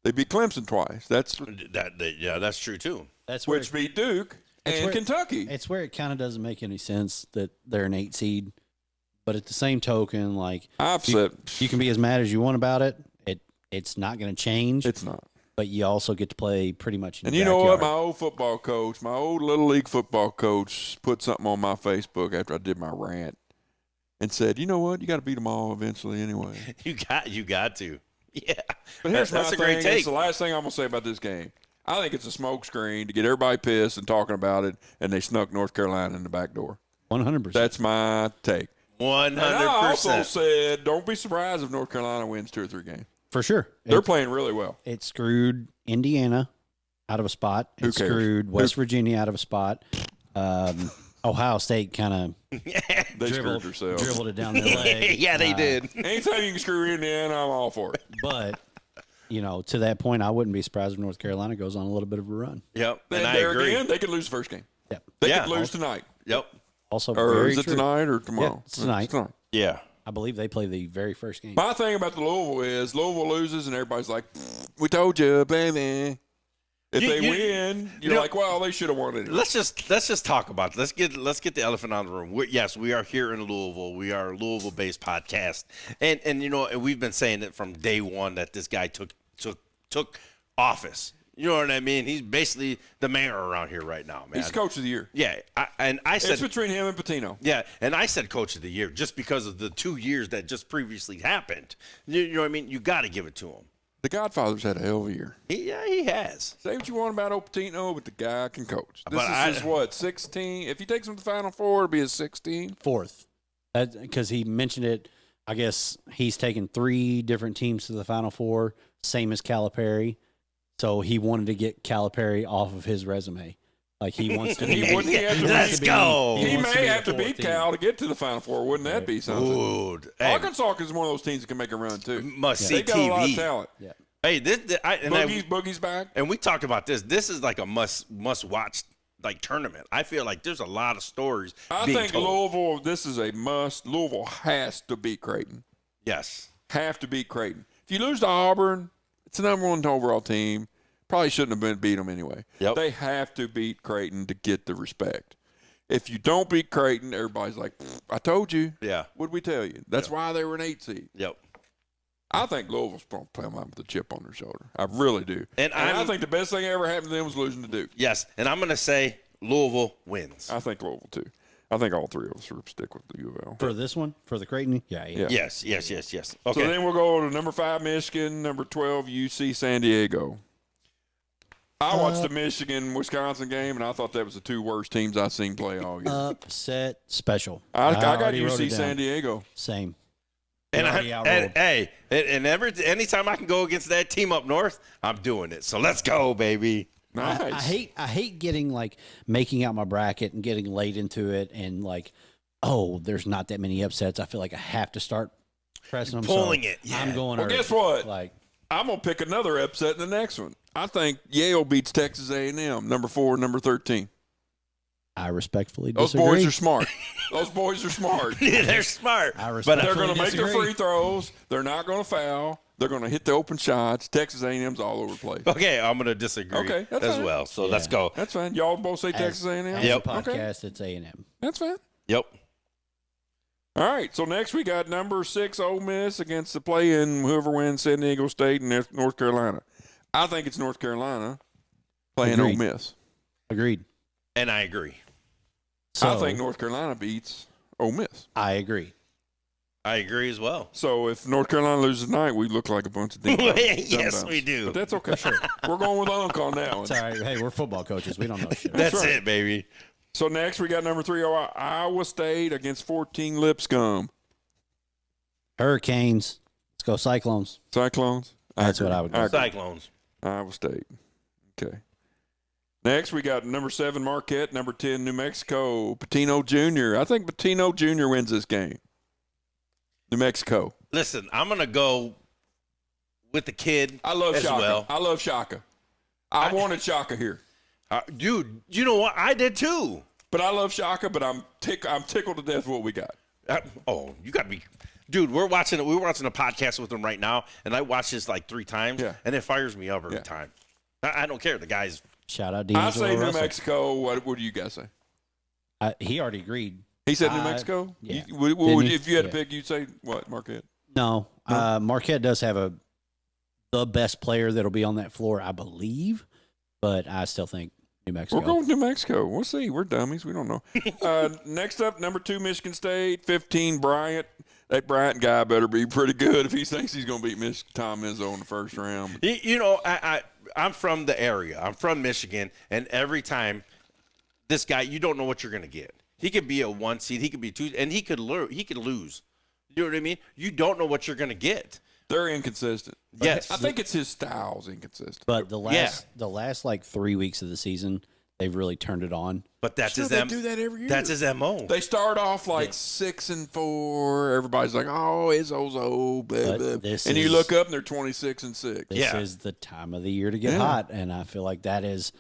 They beat Clemson twice. That's That's true, too. That's where which beat Duke That's and where- Kentucky. it's where it kind of doesn't make any sense that they're an 8 seed. But at the same token, like I've said you can be as mad as you want about it. It's not going to change. it's not. But you also get to play pretty much in And your you know what? backyard. My old football coach, my old Little League football coach, put something on my Facebook after I did my rant. and said, you know what, you got to beat them all eventually anyway. You got to. Yeah. But here's That's my a great thing. take. It's the last thing I'm going to say about this game. I think it's a smoke screen to get everybody pissed and talking about it, and they snuck North Carolina in the back door. 100%. That's my take. 100%. And I also said, don't be surprised if North Carolina wins 2 or 3 games. For sure. They're playing really well. It screwed Indiana out of a spot. Who It cares? screwed West Virginia out of a spot. Ohio State kind of They screwed themselves. dribbled it down their leg. Yeah, they did. Anytime you can screw Indiana, I'm all for it. But, to that point, I wouldn't be surprised if North Carolina goes on a little bit of a run. Yep. And And I there agree. again, they could lose the first game. Yep. They Yeah. could lose tonight. Yep. Also, Or very is it true. tonight or tomorrow? Yeah, it's tonight. It's tonight. Yeah. I believe they play the very first game. My thing about the Louisville is Louisville loses and everybody's like, we told you, baby. If they win, you're like, well, they should have won it. Let's just talk about it. Let's get the elephant out of the room. Yes, we are here in Louisville. We are a Louisville-based podcast, and we've been saying it from day one that this guy took office. You know what I mean? He's basically the mayor around here right now, man. He's coach of the year. Yeah, I said It's between him and Patino. yeah, and I said coach of the year just because of the 2 years that just previously happened. You know what I mean? You got to give it to him. The Godfather's had a hell of a year. He has. Say what you want about Patino, but the guy can coach. This But is his, what, 16? If he takes him to the Final Four, it'll be his 16. Fourth. Because he mentioned it, I guess he's taken 3 different teams to the Final Four, same as Calipari. So he wanted to get Calipari off of his resume. Like he wants to be. Wouldn't he have to Let's beat- go. He wants to may be have the to beat fourth team. Cal to get to the Final Four. Wouldn't that be something? Dude, hey, Arkansas is one of those teams that can make a run, too. must see They got a lot of TV. talent. Yeah. Hey, Boogie's back. and we talked about this. This is like a must watch like tournament. I feel like there's a lot of stories. I being think told. Louisville, this is a must. Louisville has to beat Creighton. Yes. Have to beat Creighton. If you lose to Auburn, it's the number 1 overall team. Probably shouldn't have beat them anyway. Yep. They have to beat Creighton to get the respect. If you don't beat Creighton, everybody's like, I told you. Yeah. What'd we tell you? That's why they were an 8 seed. Yep. I think Louisville's going to play them out with a chip on their shoulder. I really do. And I think the best thing that ever happened to them was losing to Duke. Yes, and I'm gonna say Louisville wins. I think Louisville, too. I think all 3 of us will stick with the U of L. For this one, for the Creighton, yeah. Yes. Okay. So then we'll go to number 5, Michigan, number 12, UC San Diego. I watched the Michigan-Wisconsin game, and I thought that was the 2 worst teams I've seen play all year. Upset special. I got already wrote UC it down. San Diego. Same. and already outrolled. anytime I can go against that team up north, I'm doing it. So let's go, baby. Nice. I hate getting making out my bracket and getting late into it and there's not that many upsets. I feel like I have to start pressing them. Pulling so it, yeah. I'm going. Well, early. guess what? Like I'm going to pick another upset in the next one. I think Yale beats Texas A&M, number 4, number 13. I respectfully Those disagree. boys are smart. Those boys are smart. They're smart. I But respect- They're going to make their disagree. free throws. They're not going to foul. They're going to hit the open shots. Texas A&M's all over the place. okay, I'm gonna disagree Okay, that's as fine. well. So Yeah. let's go. That's fine. Y'all both say Texas A&M? As Yep. a Okay. podcast, it's A&M. That's fine. Yep. All right, so next we got number 6 Ole Miss against the play-in whoever wins San Diego State and North Carolina. I think it's North Carolina playing Agreed. Ole Miss. Agreed. And I agree. So I think North Carolina beats Ole Miss. I agree. I agree as well. So if North Carolina loses tonight, we look like a bunch of ding Yes, we do. But that's okay. Sure. We're going with Unc on that one. It's all right. Hey, we're football coaches. We don't know shit. That's right. it, baby. So next we got number 3 Iowa State against 14 Lipscomb. Hurricanes. Let's go Cyclones. Cyclones? That's what agree. I would go. agree. Cyclones. Iowa State. Okay. Next, we got number 7 Marquette, number 10 New Mexico, Patino Jr. I think Patino Jr. wins this game. New Mexico. Listen, I'm gonna go with the kid. I love as Shaka. well. I love Shaka. I wanted Shaka here, Dude, you know what? I did too. but I love Shaka. But I'm tickled to death with what we got. You got to be. Dude, we're watching a podcast with him right now, and I watched this like 3 times, Yeah. and it fires me up every Yeah. time. I don't care. The guy's Shout out I D'Angelo say New Russell. Mexico. What do you guys say? He already agreed. He said New Mexico. yeah. If you had to Yeah. pick, you'd say what? Marquette. No, Marquette does have the best player that'll be on that floor, I believe, but I still think New Mexico. We're going to New Mexico. We'll see. We're dummies. We don't know. Next up, number 2, Michigan State. 15, Bryant. That Bryant guy better be pretty good if he thinks he's going to beat Tom Izzo in the first round. You know, I'm from the area. I'm from Michigan, and every time this guy, you don't know what you're going to get. He could be a 1 seed, he could be 2, and he could lose. You know what I mean? You don't know what you're going to get. They're inconsistent. Yes. I think it's his style's inconsistent. But the last like 3 weeks of the season, they've really turned it on. But that's Sure, his they do that every year. That's his MO. They start off like 6-4. Everybody's like, "Oh, Izzo's old." Blah, blah. And you look up and they're 26-6. This is the time of the year to get hot, and I feel like that is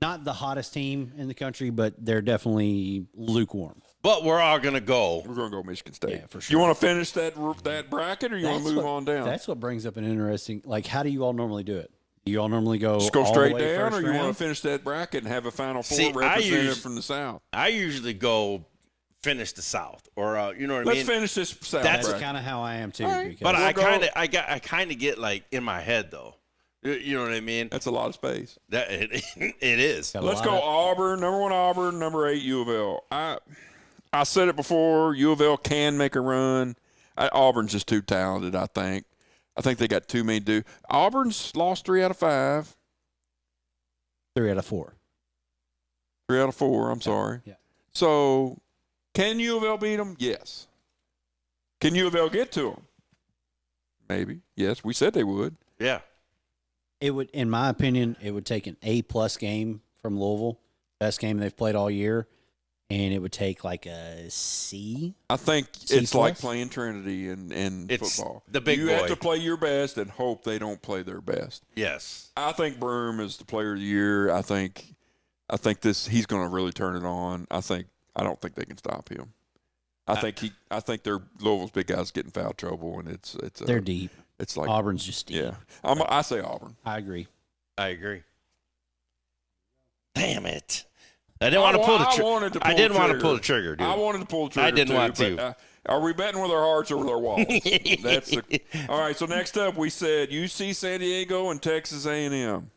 not the hottest team in the country, but they're definitely lukewarm. But we're all going to go. We're going to go Michigan State. Yeah, for sure. You want to finish that bracket, or you want to move on down? That's what brings up an interesting. Like, how do you all normally do it? Do you all normally go Just go all straight the way down, first or you round? want to finish that bracket and have a Final Four See, representative from the South? I usually go finish the South, or you know what I mean. Let's finish this South. That's bracket. kind of how I am too. Right. Because But We'll I kind of get like in my head though. You know what I mean? That's a lot of space. That it is. Got a Let's lot go of- Auburn, number 1 Auburn, number 8 U of L. I said it before, U of L can make a run. Auburn's just too talented, I think. I think they got too many to do. Auburn's lost 3 out of 5. 3 out of 4. 3 out of 4, I'm sorry. Yeah. So, can U of L beat them? Yes. Can U of L get to them? Maybe. Yes, we said they would. Yeah. It would, in my opinion, it would take an A+ game from Louisville, best game they've played all year, and it would take like a C. I think C it's like plus? playing Trinity in It's football. the big you boy. have to play your best and hope they don't play their best. Yes. I think Broom is the player of the year. I think he's going to really turn it on. I don't think they can stop him. I think their Louisville's big guys get in foul trouble, and it's They're deep. It's like Auburn's just deep. yeah. I say Auburn. I agree. I agree. Damn it. I didn't want to pull the trigger. I didn't want to pull the trigger, dude. I wanted to pull the trigger. I didn't want to. But, are we betting with our hearts or with our wallets? All right. So next up, we said UC San Diego and Texas A&M.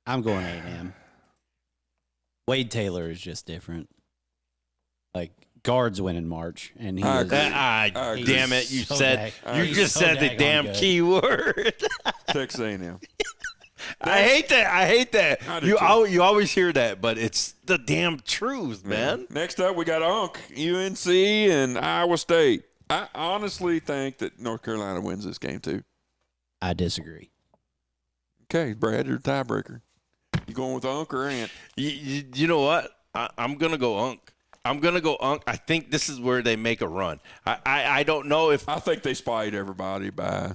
I'm going A&M. Wade Taylor is just different. Like, guards win in March, and he I is, agree. Damn it! You so said you he's just so said the daggone damn good. key word. Texas A&M. I hate that. I hate that. I do You too. you always hear that, but it's the damn truth, man. Next up, we got UNC and Iowa State. I honestly think that North Carolina wins this game too. I disagree. Okay, Brad, you're the tiebreaker. You going with Unk or Ant? You know what? I'm gonna go Unk. I think this is where they make a run. I don't know if I think they spied everybody by.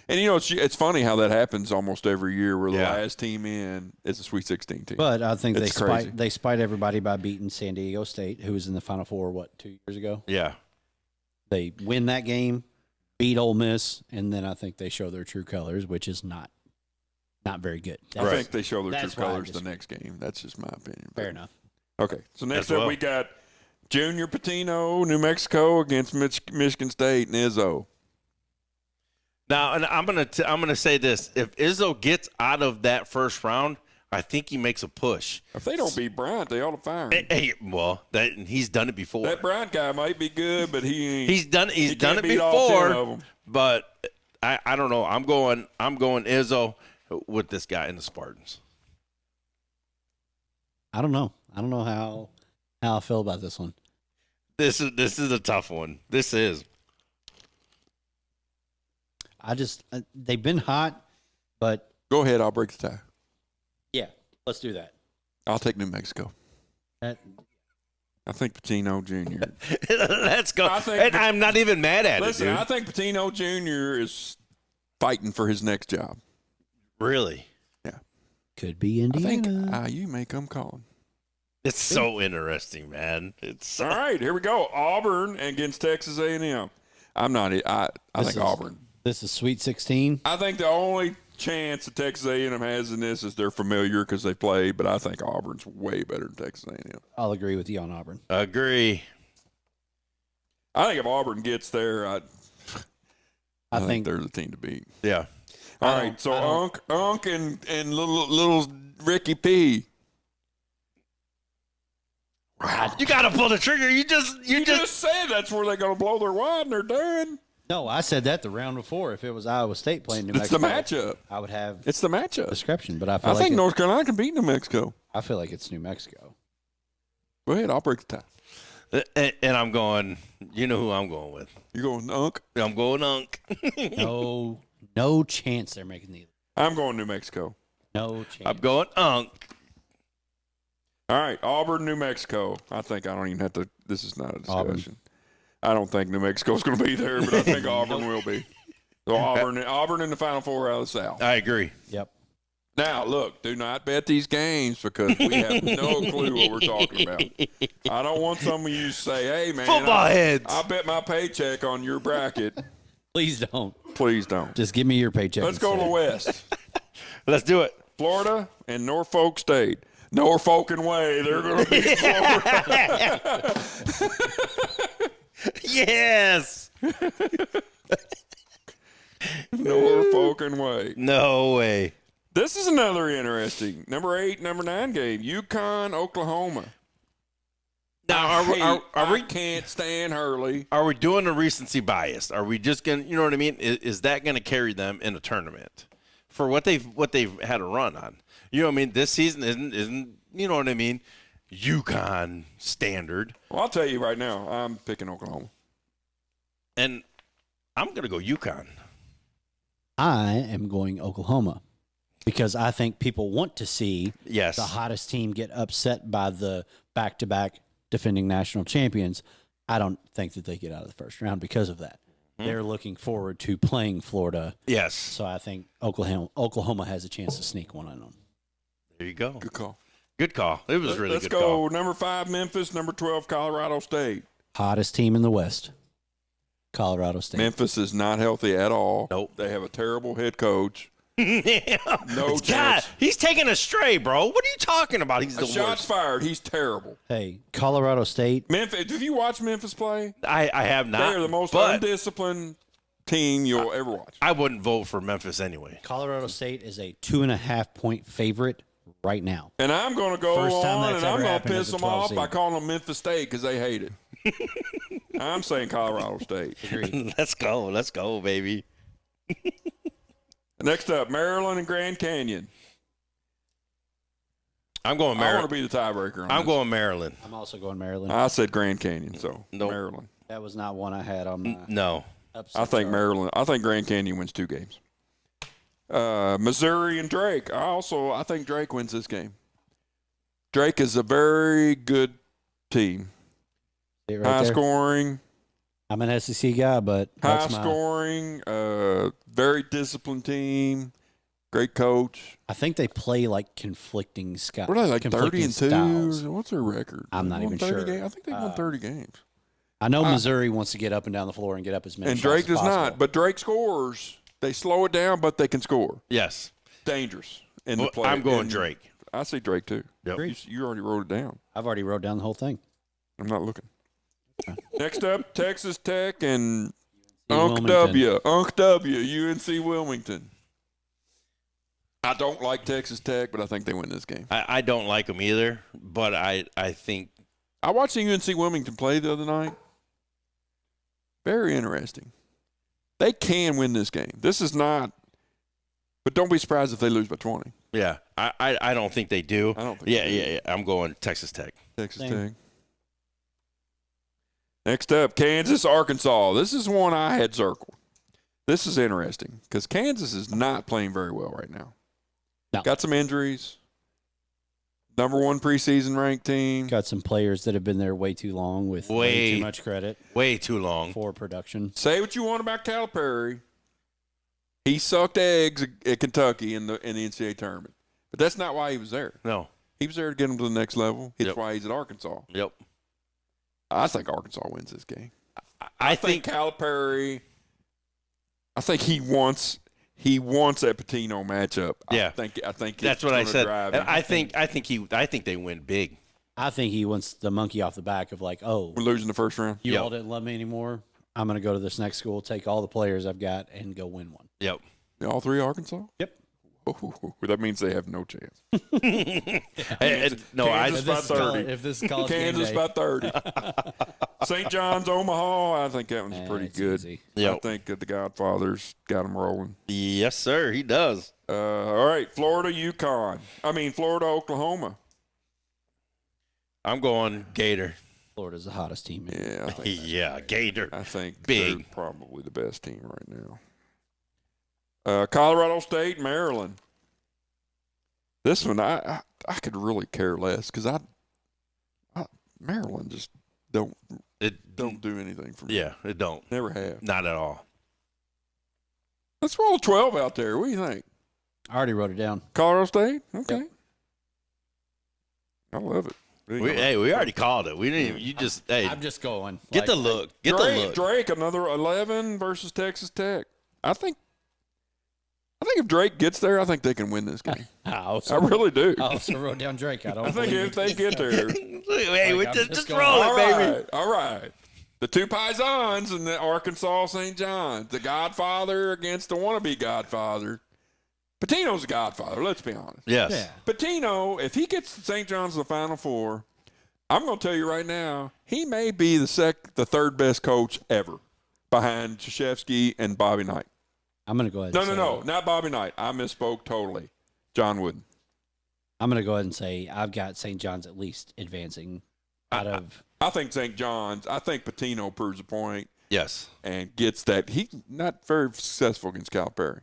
And, you know, it's funny how that happens almost every year where the last team in is a Sweet 16 team. But I think It's crazy. they spite everybody by beating San Diego State, who was in the Final Four, 2 years ago? yeah. They win that game, beat Ole Miss, and then I think they show their true colors, which is not very good. I think they show their That's true why I colors the disagree. next game. That's just my opinion. Fair enough. Okay, so next As up well. we got Junior Patino, New Mexico against Michigan State and Izzo. Now, and I'm gonna say this: if Izzo gets out of that first round, I think he makes a push. If they don't beat Bryant, they ought to fire him. Hey, well, he's done it before. That Bryant guy might be good, but he ain't. He's done he it can't beat all 10 of before, 'em. but I don't know. I'm going Izzo with this guy in the Spartans. I don't know. I don't know how I feel about this one. This is a tough one. This is. They've been hot, but Go ahead, I'll break the tie. yeah, let's do that. I'll take New Mexico. That- I think Patino Jr. Let's go. I think- And I'm not even mad at Listen, it, dude. I think Patino Jr. is fighting for his next job. Really, Could be I think Indiana. IU may come calling. it's so interesting, man. It's All right, here we go. Auburn against Texas A&M. I'm not. I This think is- Auburn. This is Sweet 16. I think the only chance that Texas A&M has in this is they're familiar because they played, but I think Auburn's way better than Texas A&M. I'll agree with you on Auburn. agree. I think if Auburn gets there, I I think think they're the team to beat. Yeah. All I right, don't- so I don't- Unk and little Ricky P. You got to pull the trigger. You just said that's where they're going to blow their wad and they're done. No, I said that the round before. If it was Iowa State playing New It's Mexico, the matchup. I would have It's the matchup. description, but I I think North Carolina can beat New Mexico. I feel like it's New Mexico. Go ahead. I'll break the tie. and I'm going. You know who I'm going with? You're going Unk. I'm going Unk. No chance they're making the. I'm going New Mexico. No chance. I'm going Unk. All right, Auburn, New Mexico. I think I don't even have to. This is not a discussion. Auburn. I don't think New Mexico's going to be there, but I think Auburn will be. So Auburn in the Final Four out of the South. I agree. Yep. Now, look, do not bet these games because we have no clue what we're talking about. I don't want some of you to say, hey, man, Football heads. I bet my paycheck on your bracket. Please don't. Please don't. Just give me your paycheck. Let's go to the instead. West. Let's do it. Florida and Norfolk State. Norfolk and Way, they're going to be Florida. Yes. Norfolk and Way. No way. This is another interesting. Number 8, number 9 game. UConn, Oklahoma. Now, are we I can't stand Hurley. Are we doing a recency bias? Are we just gonna, you know what I mean? Is that gonna carry them in a tournament for what they've had a run on? You know what I mean? This season isn't you know what I mean? UConn standard. Well, I'll tell you right now, I'm picking Oklahoma. And I'm gonna go UConn. I am going Oklahoma because I think people want to see Yes. the hottest team get upset by the back-to-back defending national champions. I don't think that they get out of the first round because of that. They're looking forward to playing Florida. Yes. So I think Oklahoma has a chance to sneak one on them. There you go. Good call. Good call. It was really Let's good go. call. Number 5, Memphis. Number 12, Colorado State. Hottest team in the West, Colorado State. Memphis is not healthy at all. Nope. They have a terrible head coach. Yeah. No God, chance. he's taking a stray, bro. What are you talking about? He's the Shots worst. fired. He's terrible. Hey, Colorado State. Memphis. Have you watched Memphis play? I have not. They are the most but undisciplined team you'll ever watch. I wouldn't vote for Memphis anyway. Colorado State is a 2.5-point favorite right now. And I'm going to go First time on that's and I'm ever going to happened piss as a them 12 off seed. by calling them Memphis State because they hate it. I'm saying Colorado State. Agreed. Let's go, baby. Next up, Maryland and Grand Canyon. I'm going I Maryland. want to be the tiebreaker on I'm this. going Maryland. I'm also going Maryland. I said Grand Canyon, so Nope. Maryland. That was not one I had on my No. upset I think chart. Maryland. I think Grand Canyon wins 2 games. Missouri and Drake. I think Drake wins this game. Drake is a very good team. See it right High there? scoring, I'm an SEC guy, but high that's my, scoring, very disciplined team. Great coach. I think they play like conflicting styles. What are they, like 30-2? Styles. What's their record? I'm not They won even 30 sure. games? I think they won 30 games. I know Missouri wants to get up and down the floor and get up as many And shots Drake as does possible. not, but Drake scores. They slow it down, but they can score. Yes. Dangerous in the Well, play. I'm going And Drake. I see Drake too. Yep. You already wrote it down. I've already wrote down the whole thing. I'm not looking. Next up, Texas Tech and Unc Wilmington. W, UNC Wilmington. I don't like Texas Tech, but I think they win this game. I don't like them either, but I think I watched the UNC Wilmington play the other night. Very interesting. They can win this game. This is not, but don't be surprised if they lose by 20. yeah, I don't think they do. I don't think Yeah, they do. yeah. I'm going Texas Tech. Texas Same. Tech. Next up, Kansas, Arkansas. This is one I had circled. This is interesting because Kansas is not playing very well right now. No. Got some injuries. Number 1 preseason ranked team. Got some players that have been there way too long with way too much credit Way too long. for production. Say what you want about Calipari. He sucked eggs at Kentucky in the NCAA tournament. But that's not why he was there. No. He was there to get him to the next level. It's Yep. why he's at Arkansas. Yep. I think Arkansas wins this game. I think think Calipari. I think he wants that Patino matchup. Yeah. I think that's it's what I gonna said. drive And him. I think they win big. I think he wants the monkey off the back of like, oh, We're losing the first round. you Yep. all didn't love me anymore. I'm going to go to this next school, take all the players I've got, and go win one. Yep. All 3 Arkansas. Yep. Oh, that means they have no chance. No, I Kansas just by 30. If this is college game Kansas day. by 30. St. John's, Omaha. I think that one's pretty It's good. easy. Yep. I think that the Godfather's got them rolling. yes, sir. He does. All right, Florida, Florida, Oklahoma. I'm going Gator. Florida's the hottest team. Yeah, Yeah, Gator. I think Big. they're probably the best team right now. Colorado State, Maryland. This one, I could really care less because Maryland just don't do anything for me. Yeah, it don't. Never have. Not at all. Let's roll a 12 out there. What do you think? I already wrote it down. Colorado State? Okay. Yep. I love it. We already called it. We didn't even, you just, hey, I'm just going. get the look. Get the look. Drake, another 11 versus Texas Tech. I think if Drake gets there, I think they can win this game. I really do. I also wrote down Drake. I think if they get there. Hey, Like, I'm just just roll going- it, baby. All right. The two Pisons and the Arkansas St. John's. The Godfather against the wannabe Godfather. Patino's a Godfather, let's be honest. Yes. Yeah. Patino, if he gets St. John's to the Final Four, I'm going to tell you right now, he may be the third best coach ever behind Krzyzewski and Bobby Knight. I'm going to go ahead. No, not Bobby Knight. I misspoke totally. John Wooden. I'm going to go ahead and say I've got St. John's at least advancing out of. I think St. John's. I think Patino proves a point Yes. and gets that. He's not very successful against Calipari.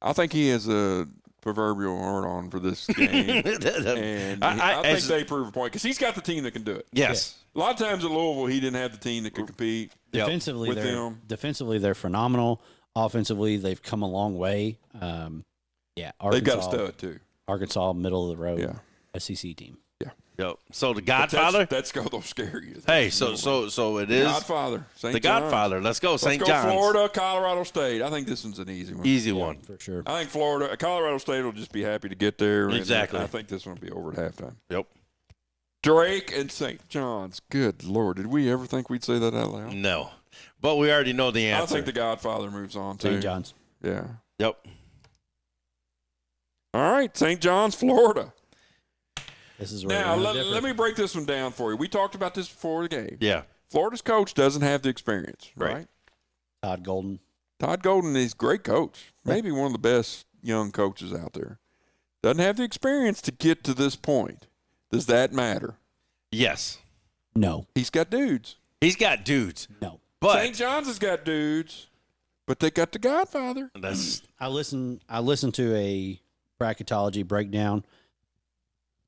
I think he has a proverbial hard on for this game. And I think they prove a point because he's got the team that can do it. Yes. A lot of times at Louisville, he didn't have the team that could compete. Defensively, with they're them. defensively they're phenomenal. Offensively, they've come a long way. Yeah, Arkansas, They've got a stud, too. Arkansas, middle of the road, Yeah. SEC team. Yep. So the But Godfather. That's going to scare you. Hey, so it is Godfather. St. the John's. Godfather. Let's go, Let's St. go John's. Florida, Colorado State. I think this one's an easy one. Easy Yeah, one. for sure. I think Colorado State will just be happy to get there. and Exactly. I think this one will be over at halftime. Yep. Drake and St. John's. Good Lord. Did we ever think we'd say that out loud? No, but we already know the I answer. think the Godfather moves on, too. St. John's. Yeah. Yep. All right, St. John's, Florida. This is where Now, we're gonna let differ. me break this one down for you. We talked about this before the game. Yeah. Florida's coach doesn't have the experience, Right. right? Todd Golden. Todd Golden is a great coach, maybe one of the best young coaches out there. Doesn't have the experience to get to this point. Does that matter? Yes. No, He's got dudes. He's got dudes, no. but St. John's has got dudes, but they got the Godfather. that's I listened to a bracketology breakdown.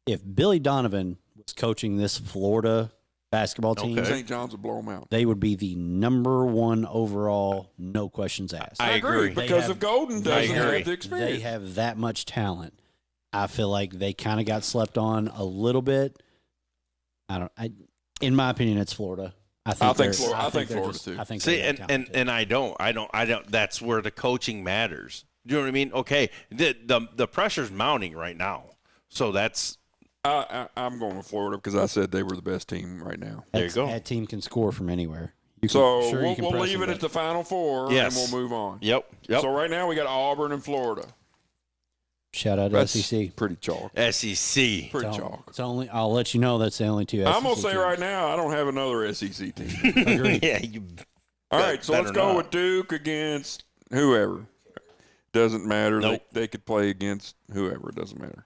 If Billy Donovan was coaching this Florida basketball team, Okay. St. John's will blow them out. they would be the number one overall, no questions asked. I agree. They because have- if Golden I doesn't agree. have the experience. They have that much talent. I feel like they kind of got slept on a little bit. In my opinion, it's Florida. I think think they're- Florida- I think they're Florida, just- too. I think see, they're and talented. I don't. That's where the coaching matters. Do you know what I mean? Okay, the pressure's mounting right now, so that's I'm going with Florida because I said they were the best team right now. there you go. That team can score from anywhere. You can, So sure you can we'll press leave them, it at the Final Four, Yes. and we'll move on. Yep. So right now we got Auburn and Florida. shout out to That's SEC. pretty chalk. SEC. Pretty So, chalk. it's only. I'll let you know that's the only two. SEC I'm gonna say teams. right now I don't have another SEC team. Agreed. Yeah. You, All right, so let's Better go not. with Duke against whoever. Doesn't matter. Nope. They could play against whoever. It doesn't matter.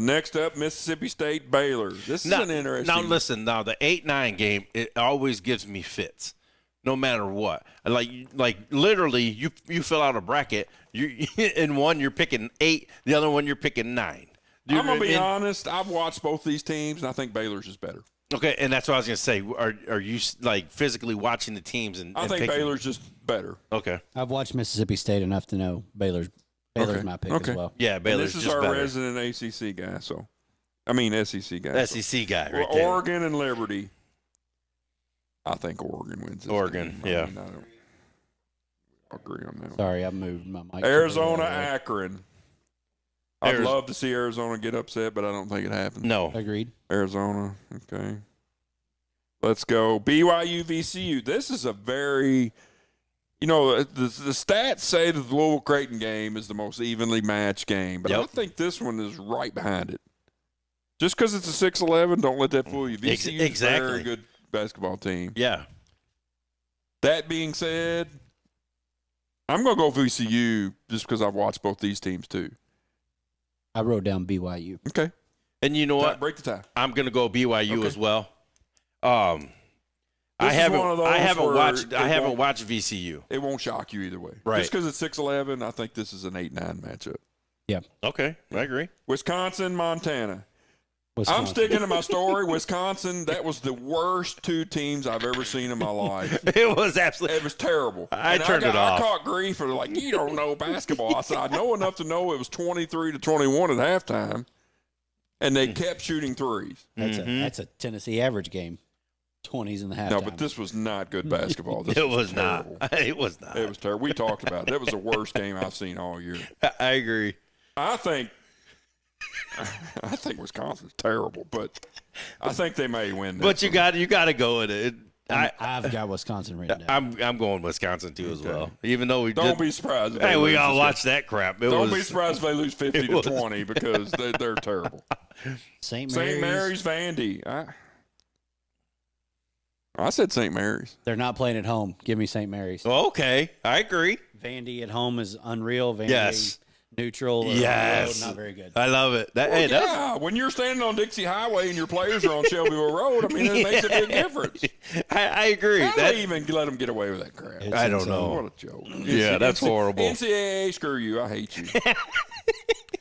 Next up, Mississippi State Baylor. This is an interesting. Now listen. Now the 8-9 game, it always gives me fits, no matter what. Like literally, you fill out a bracket. You in one you're picking 8, the other one you're picking 9. I'm gonna be honest. I've watched both these teams, and I think Baylor's is better. Okay, and that's what I was gonna say. Are you like physically watching the teams and I think picking? Baylor's just better. Okay. I've watched Mississippi State enough to know Baylor's Okay. my pick Okay. as well. Yeah, And Baylor's this is just our better. resident ACC guy. So, I mean SEC guy. so. SEC guy right there. Oregon and Liberty. I think Oregon wins. This Oregon, game. yeah. I don't agree on that. One. Sorry, I moved my mic. Arizona, Akron. I'd Ari- love to see Arizona get upset, but I don't think it happens. No. Agreed. Arizona, okay. Let's go BYU VCU. This is a very You know, the stats say that the Louisville Creighton game is the most evenly matched game, but I think this one is right behind it. Just because it's a 6-11, don't let that fool you. VCU is a very good basketball team. Yeah. That being said, I'm going to go VCU just because I've watched both these teams too. I wrote down BYU. Okay. And you know what? Break the tie. I'm going to go BYU as well. I haven't watched VCU. It won't shock you either way. Right. Just because it's 6-11, I think this is an 8-9 matchup. Yeah. Okay, I agree. Wisconsin, Montana. I'm sticking to my story. Wisconsin, that was the worst two teams I've ever seen in my life. It was absolutely. It was terrible. I turned it off. I caught grief for like, you don't know basketball. I said, I know enough to know it was 23-21 at halftime, and they kept shooting threes. That's a Tennessee average game. 20s in the halftime. No, but this was not good basketball. This It was not. terrible. It was not. It was terrible. We talked about it. That was the worst game I've seen all year. I agree. I think Wisconsin's terrible, but I think they may win. But you got to go with it. I've got Wisconsin written down. I'm going Wisconsin too as well. Even though we don't be surprised. If hey, we all watched that crap. Don't be surprised if they lose 50-20 because they're terrible. St. Mary's Vandy. I said St. Mary's. They're not playing at home. Give me St. Mary's. Okay, I agree. Vandy at home is unreal. Vandy yes. Neutral. Yes. Road, not very good. I love it. When you're standing on Dixie Highway and your players are on Shelbyville Road, I mean, it makes a big difference. I agree. How do they even let them get away with that crap? I don't know. What a joke. Yeah, that's horrible. NCAA, screw you. I hate you.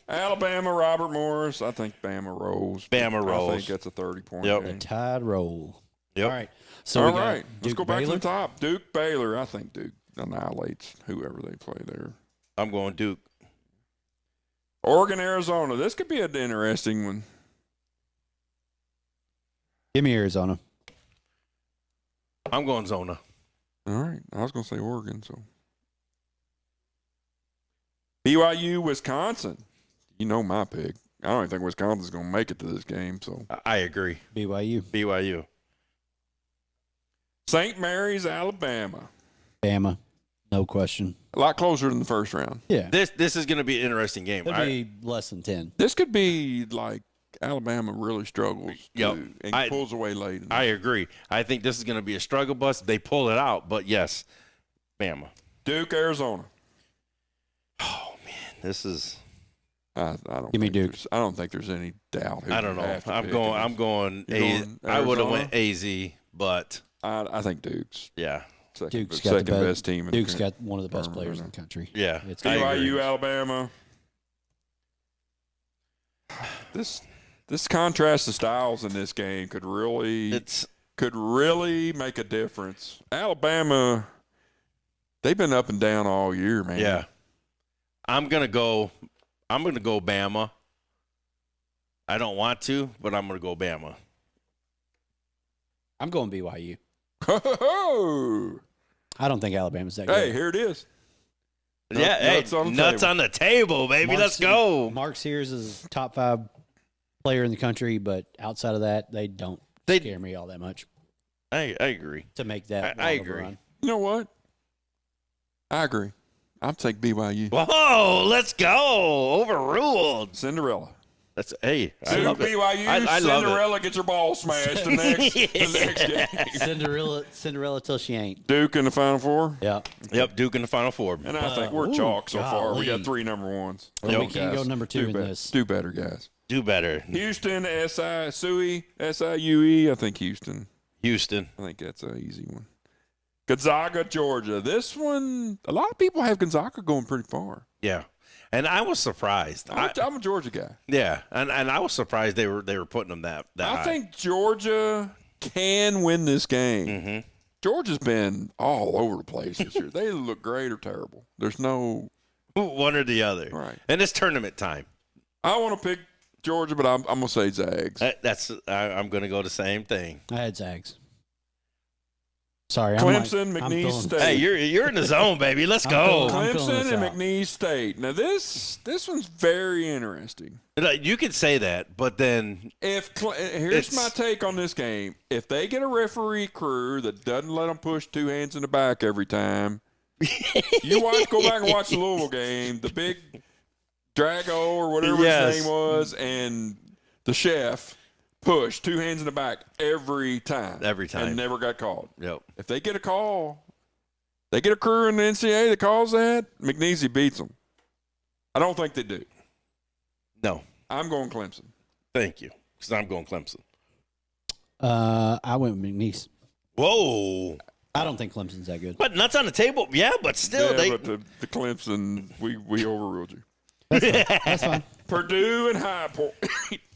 Alabama, Robert Morris. I think Bama rolls. I think that's a 30-point game. The Tide roll. Yep. All right. So all right. Let's go back Baylor? to the top. Duke, Baylor. I think Duke annihilates whoever they play there. I'm going Duke. Oregon, Arizona. This could be an interesting one. Give me Arizona. I'm going Zona. All right. I was going to say Oregon. So BYU, Wisconsin. You know my pick. I don't even think Wisconsin's going to make it to this game. So I agree. BYU. St. Mary's, Alabama. Bama. No question. A lot closer than the first round. Yeah. This is going to be an interesting game. It'll be less than 10. This could be like Alabama really struggles and pulls away late. I agree. I think this is going to be a struggle bus. They pull it out, but yes, Bama. Duke, Arizona. Oh man, this is. I don't. Give me Duke. I don't think there's any doubt. I don't know. I'm going. I would have went AZ, but I think Duke's. Yeah. Duke's got the best team. Duke's got one of the best players in the country. Yeah. It's BYU, Alabama. This contrast of styles in this game could really make a difference. Alabama, they've been up and down all year, man. Yeah. I'm gonna go Bama. I don't want to, but I'm gonna go Bama. I'm going BYU. Ho! I don't think Alabama's that good. Hey, here it is. Nuts on the table, baby. Let's go. Mark Sears is top 5 player in the country, but outside of that, they don't scare me all that much. I agree. To make that I agree. run. You know what? I agree. I'll take BYU. Whoa, let's go. Overruled. Cinderella. That's I love it. BYU, I love Cinderella gets her ball smashed the next game. Cinderella till she ain't. Duke in the Final Four? Yep, Duke in the Final Four. And I think we're chalk so far. We got 3 number 1s. Well, we can't go number 2 in this. Do better, guys. Do better. Houston, SIUE. I think Houston. I think that's an easy one. Gonzaga, Georgia. This one, a lot of people have Gonzaga going pretty far. Yeah. And I was surprised. I'm a Georgia guy. Yeah, and I was surprised they were putting them that high. I think Georgia can win this game. Mm-hmm. Georgia's been all over the place this year. They look great or terrible. There's no one or the other. Right. And it's tournament time. I want to pick Georgia, but I'm gonna say Zags. I'm gonna go the same thing. I had Zags. Sorry, Clemson, McNeese State. Hey, you're in the zone, baby. Let's go. Clemson and McNeese State. Now this one's very interesting. You could say that, but then here's my take on this game: if they get a referee crew that doesn't let them push 2 hands in the back every time, Go back and watch the Louisville game. The big Drago or whatever his name was, and the chef pushed 2 hands in the back every time. And never got called. Yep. If they get a call, they get a crew in the NCAA that calls that, McNeese beats them. I don't think they do. No. I'm going Clemson. Thank you. Because I'm going Clemson. I went with McNeese. Whoa. I don't think Clemson's that good. But nuts on the table. Yeah, but still. But the Clemson, we overruled you. That's fine. Purdue and High Point.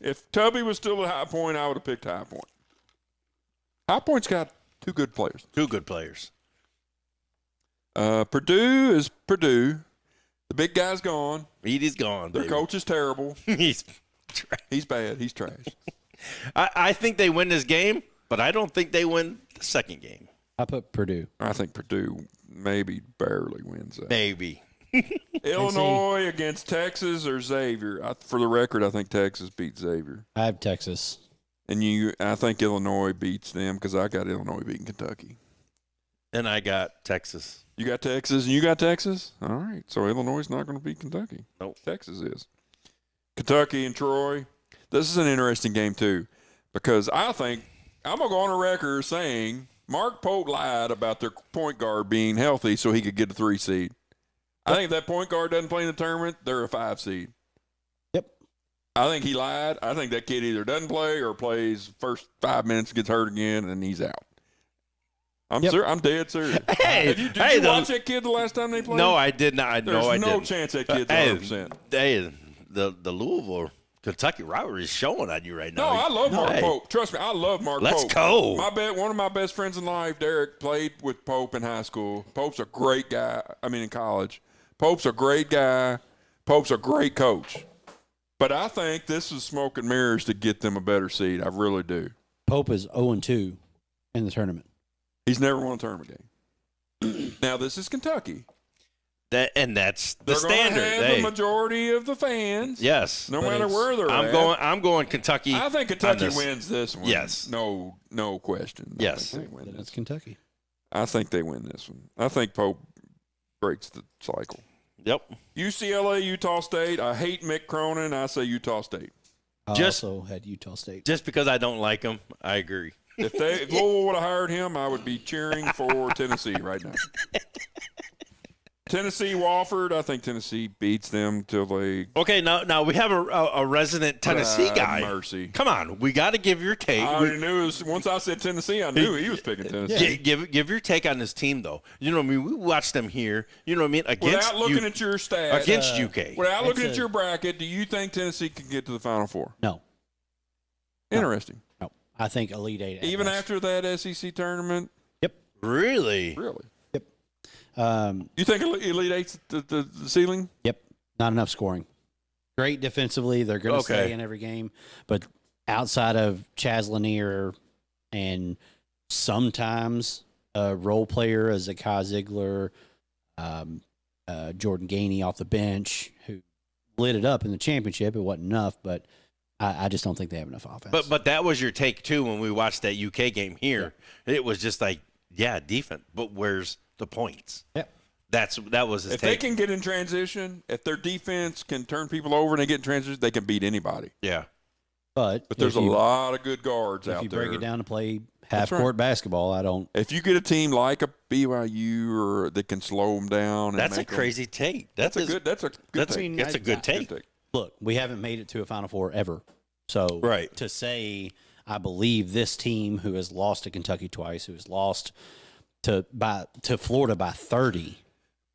If Tubby was still at High Point, I would have picked High Point. High Point's got 2 good players. 2 good players. Purdue is Purdue. The big guy's gone. Edie's gone. Their baby. coach is terrible. He's bad. He's trash. I think they win this game, but I don't think they win the second game. I put Purdue. I think Purdue maybe barely wins that. Maybe. Illinois against Texas or Xavier. For the record, I think Texas beats Xavier. I have Texas. And I think Illinois beats them because I got Illinois beating Kentucky. And I got Texas. You got Texas and you got Texas? All right. So Illinois is not going to beat Kentucky. Nope. Texas is. Kentucky and Troy. This is an interesting game, too, because I think I'm going to go on a record saying Mark Pope lied about their point guard being healthy so he could get a 3 seed. I think if that point guard doesn't play in the tournament, they're a 5 seed. Yep. I think he lied. I think that kid either doesn't play or plays first 5 minutes, gets hurt again, and he's out. I'm dead serious. Hey, did you watch that kid the last time they played? No, I did not. There's no didn't. chance that kid's 100%. Hey, the Louisville Kentucky rivalry is showing on you right No, now. I love Mark Pope. Trust me, I love Mark Let's Pope. go. One of my best friends in life, Derek, played with Pope in high school. Pope's a great guy. In college. Pope's a great guy. Pope's a great coach. But I think this is smoke and mirrors to get them a better seed. I really do. Pope is 0-2 in the tournament. He's never won a tournament game. Now, this is Kentucky. That's the They're standard. They're going to have the majority of the fans. Yes. No matter where they're at. I'm going Kentucky. I think Kentucky wins this one. Yes. No question. Yes. That's Kentucky. I think they win this one. I think Pope breaks the cycle. Yep. UCLA, Utah State. I hate Mick Cronin. I say Utah State. I also had Utah State. Just because I don't like him, I agree. If Louisville would have hired him, I would be cheering for Tennessee right now. Tennessee, Wofford. I think Tennessee beats them till they. Okay, now we have a resident Tennessee guy. Mercy. Come on, we got to give your take. I already knew. Once I said Tennessee, I knew he was picking Tennessee. Give your take on this team, though. You know what I mean? We watched them here. You know what I mean? Without looking at your stats. Against UK. Without looking at your bracket, do you think Tennessee can get to the Final Four? No. Interesting. No. I think Elite Eight. Even after that SEC tournament? Yep. Really? Really? Yep. You think Elite Eight's the ceiling? Yep. Not enough scoring. Great defensively. They're going to stay in every game. But outside of Chaz Lanier and sometimes a role player as a Kai Ziegler, Jordan Gainey off the bench, who lit it up in the championship. It wasn't enough, but I just don't think they have enough offense. But that was your take, too, when we watched that UK game here. Yeah. It was just like, defense, but where's the points? Yep. That was his take. If they can get in transition, if their defense can turn people over and they get in transition, they can beat anybody. Yeah. But there's a lot of good guards out there. If you break it down to play half-court basketball, I don't. If you get a team like a BYU or that can slow them down. That's a crazy take. That's a good take. Look, we haven't made it to a Final Four ever. So to say I believe this team who has lost to Kentucky twice, who has lost to Florida by 30.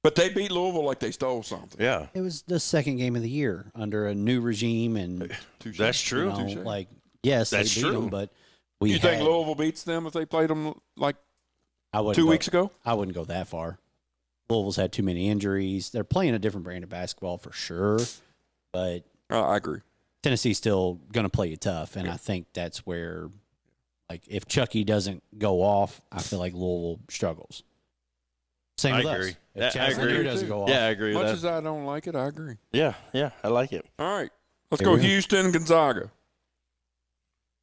But they beat Louisville like they stole something. Yeah. It was the second game of the year under a new regime. And that's true. Yes, that's they beat them, but you think Louisville beats them if they played them like 2 weeks ago? I wouldn't go that far. Louisville's had too many injuries. They're playing a different brand of basketball for sure. But I agree. Tennessee's still going to play you tough, and I think that's where, if Chucky doesn't go off, I feel like Louisville struggles. Same with us. If Chaz Lanier doesn't go off. Yeah, I agree with that. Much as I don't like it, I agree. Yeah, I like it. All right. Let's go Houston, Gonzaga.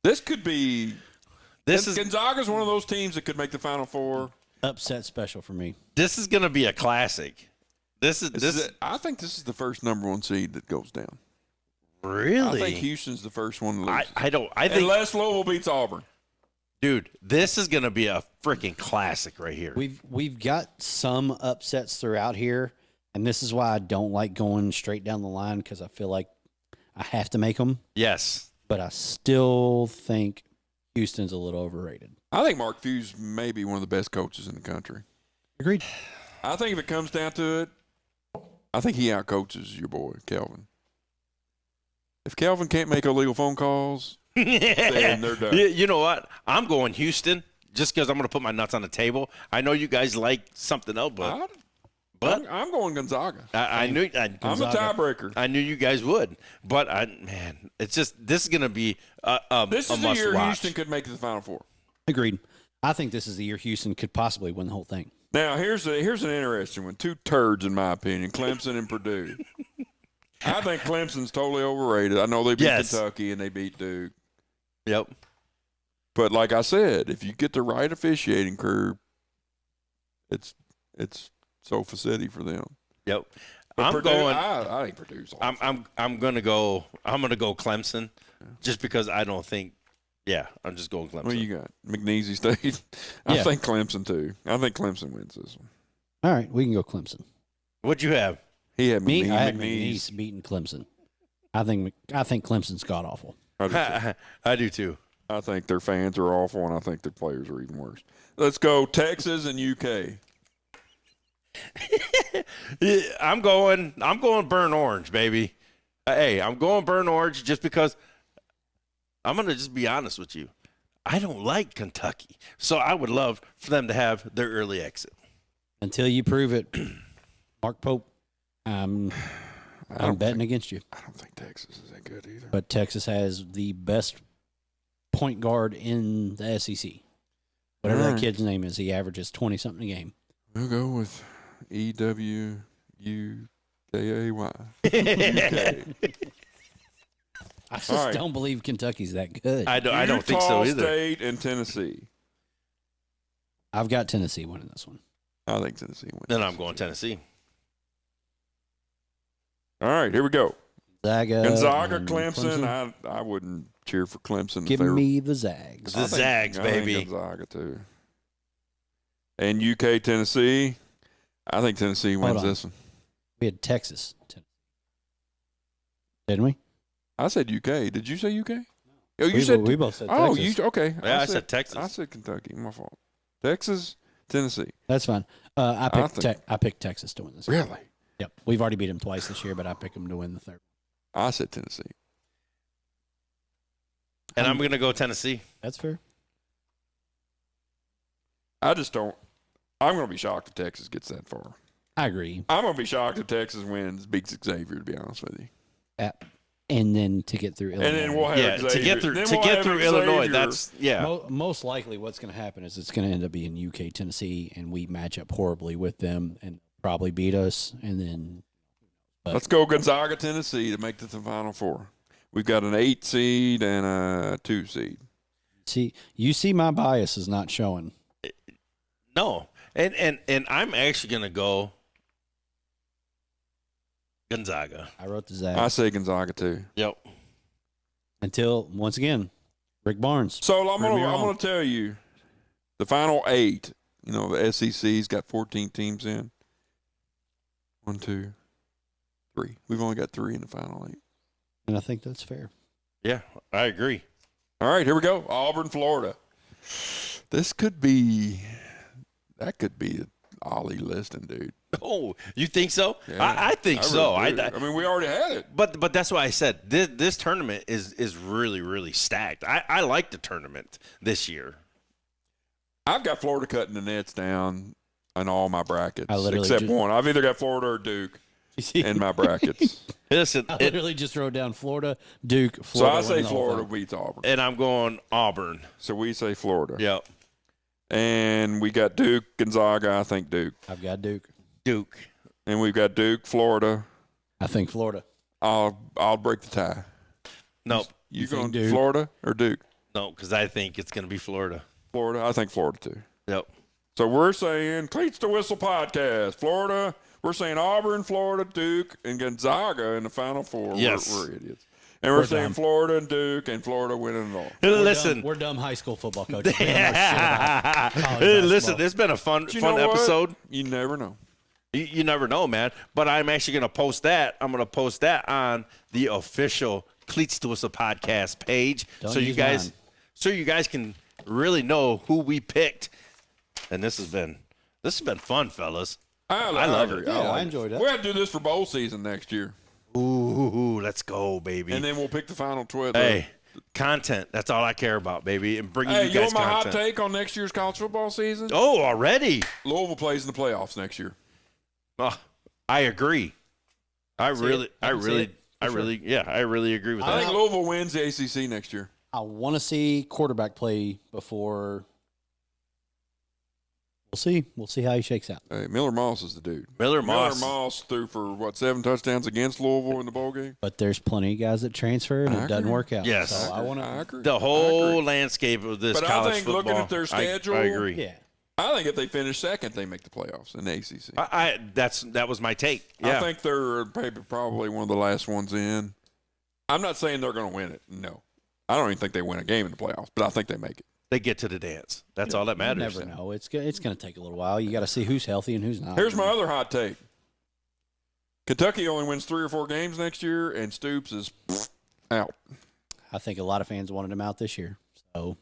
This could be – Gonzaga's one of those teams that could make the Final Four. Upset special for me. This is gonna be a classic. I think this is the first #1 seed that goes down. Really. I think Houston's the first one to lose. I think, unless Louisville beats Auburn. dude, this is gonna be a freaking classic right here. We've got some upsets throughout here, and this is why I don't like going straight down the line because I feel like I have to make them. Yes. But I still think Houston's a little overrated. I think Mark Few's may be one of the best coaches in the country. Agreed. I think if it comes down to it, I think he outcoaches your boy, Kelvin. If Kelvin can't make illegal phone calls, then they're done. You know what? I'm going Houston just because I'm going to put my nuts on the table. I know you guys like something else, but I'm going Gonzaga. I knew I'm a tiebreaker. I knew you guys would, but it's just this is going to be This is the year Houston could make it to the Final Four. Agreed. I think this is the year Houston could possibly win the whole thing. Now, here's an interesting one. Two turds, in my opinion, Clemson and Purdue. I think Clemson's totally overrated. I know they beat Kentucky and they beat Duke. Yep. But like I said, if you get the right officiating crew, it's Sofa City for them. Yep. But I'm Purdue, going. I think Purdue's awesome. I'm gonna go. I'm gonna go Clemson, just because I don't think. Yeah, I'm just going Clemson. What you got? McNeese State. I think Clemson too. I think Clemson wins this one. All right, we can go Clemson. What'd you have? He had Me, I had McNeese. McNeese beating Clemson. I think Clemson's god awful. I do too. I think their fans are awful, and I think their players are even worse. Let's go Texas and UK. I'm going burnt orange, baby. Hey, I'm going burnt orange just because I'm going to just be honest with you. I don't like Kentucky. So I would love for them to have their early exit. Until you prove it, Mark Pope, I'm betting against you. I don't think Texas is that good either. But Texas has the best point guard in the SEC. Whatever that kid's name is, he averages 20-something a game. We'll go with EWUKAY. I just don't believe Kentucky's that good. I don't think so either. Utah State and Tennessee. I've got Tennessee winning this one. I think Tennessee wins. Then I'm going Tennessee. All right, here we go. Gonzaga, Clemson. I wouldn't cheer for Clemson. Give me the Zags. The Zags, baby. I think Gonzaga too. And UK Tennessee. I think Tennessee wins this one. We had Texas, didn't we? I said UK. Did you say UK? No. Oh, we both said Texas. Okay. Yeah, I said Texas. I said Kentucky. My fault. Texas, Tennessee. That's fine. I picked Texas to win this. Really? Yep. We've already beat them twice this year, but I picked them to win the third. I said Tennessee. And I'm going to go Tennessee. That's fair. I just don't. I'm going to be shocked if Texas gets that far. I agree. I'm going to be shocked if Texas wins, beats Xavier, to be honest with you. And then to get through Illinois. And then we'll have Xavier. to get through Illinois. That's Most likely, what's going to happen is it's going to end up being UK Tennessee, and we match up horribly with them and probably beat us. And then let's go Gonzaga, Tennessee to make it to the Final Four. We've got an 8 seed and a 2 seed. You see, my bias is not showing. No, and I'm actually going to go Gonzaga. I wrote the Zags. I say Gonzaga too. Yep. Until once again, Rick Barnes. So I'm going to tell you, the final 8. You know, the SEC's got 14 teams in. 1, 2, 3. We've only got 3 in the final 8. And I think that's fair. Yeah, I agree. All right, here we go. Auburn, Florida. That could be Ollie Liston, dude. Oh, you think so? Yeah, I think so. Really I mean, we already had it. But that's why I said this tournament is really, really stacked. I like the tournament this year. I've got Florida cutting the nets down in all my brackets, except one. I've either got Florida or Duke in my brackets. Listen, I literally just wrote down Florida, Duke, Florida. So I say Florida beats Auburn. And I'm going Auburn. So we say Florida. Yep. And we got Duke, Gonzaga. I think Duke. I've got Duke. And we've got Duke, Florida. I think Florida. I'll break the tie. No. You going to Florida or Duke? No, because I think it's going to be Florida. Florida. I think Florida too. Yep. So we're saying Cleats to Whistle podcast. Florida, we're saying Auburn, Florida, Duke, and Gonzaga in the Final Four. Yes. We're idiots. And we're saying dumb. Florida and Duke, and Florida winning it all. Listen, We're dumb high school football coaches. We don't know shit about college listen, basketball. it's been a fun But you know what? episode. You never know. You never know, man. But I'm actually going to post that. I'm going to post that on the official Cleats to Whistle podcast page, Don't so you use guys, mine. so you guys can really know who we picked. And this has been fun, fellas. I love agree. it. Yeah, I like enjoyed it. it. We have to do this for bowl season next year, Ooh, let's go, baby. and then we'll pick the final 12. Hey, content. That's all I care about, baby. And bringing Hey, you you guys want my content. hot take on next year's college football season? Oh, already? Louisville plays in the playoffs next year. Oh, I agree. I really agree with I that. think Louisville wins the ACC next year. I want to see quarterback play before. We'll see. We'll see how he shakes out. Hey, Miller Moss is the dude. Miller Moss. Miller Moss threw for 7 touchdowns against Louisville in the bowl game. But there's plenty of guys that transfer and I it doesn't agree. work out. Yes. So I want I to. agree. The I whole agree. landscape of this But I college think football. looking at their schedule- I agree. Yeah. I think if they finish second, they make the playoffs in the ACC. That was my take. Yeah. I think they're probably one of the last ones in. I'm not saying they're going to win it. No. I don't even think they win a game in the playoffs, but I think they make it. they get to the dance. That's all that You matters. never know. It's going to take a little while. You got to see who's healthy and who's not. Here's my other hot take. Kentucky only wins 3 or 4 games next year, and Stoops is out. I think a lot of fans wanted him out this year. So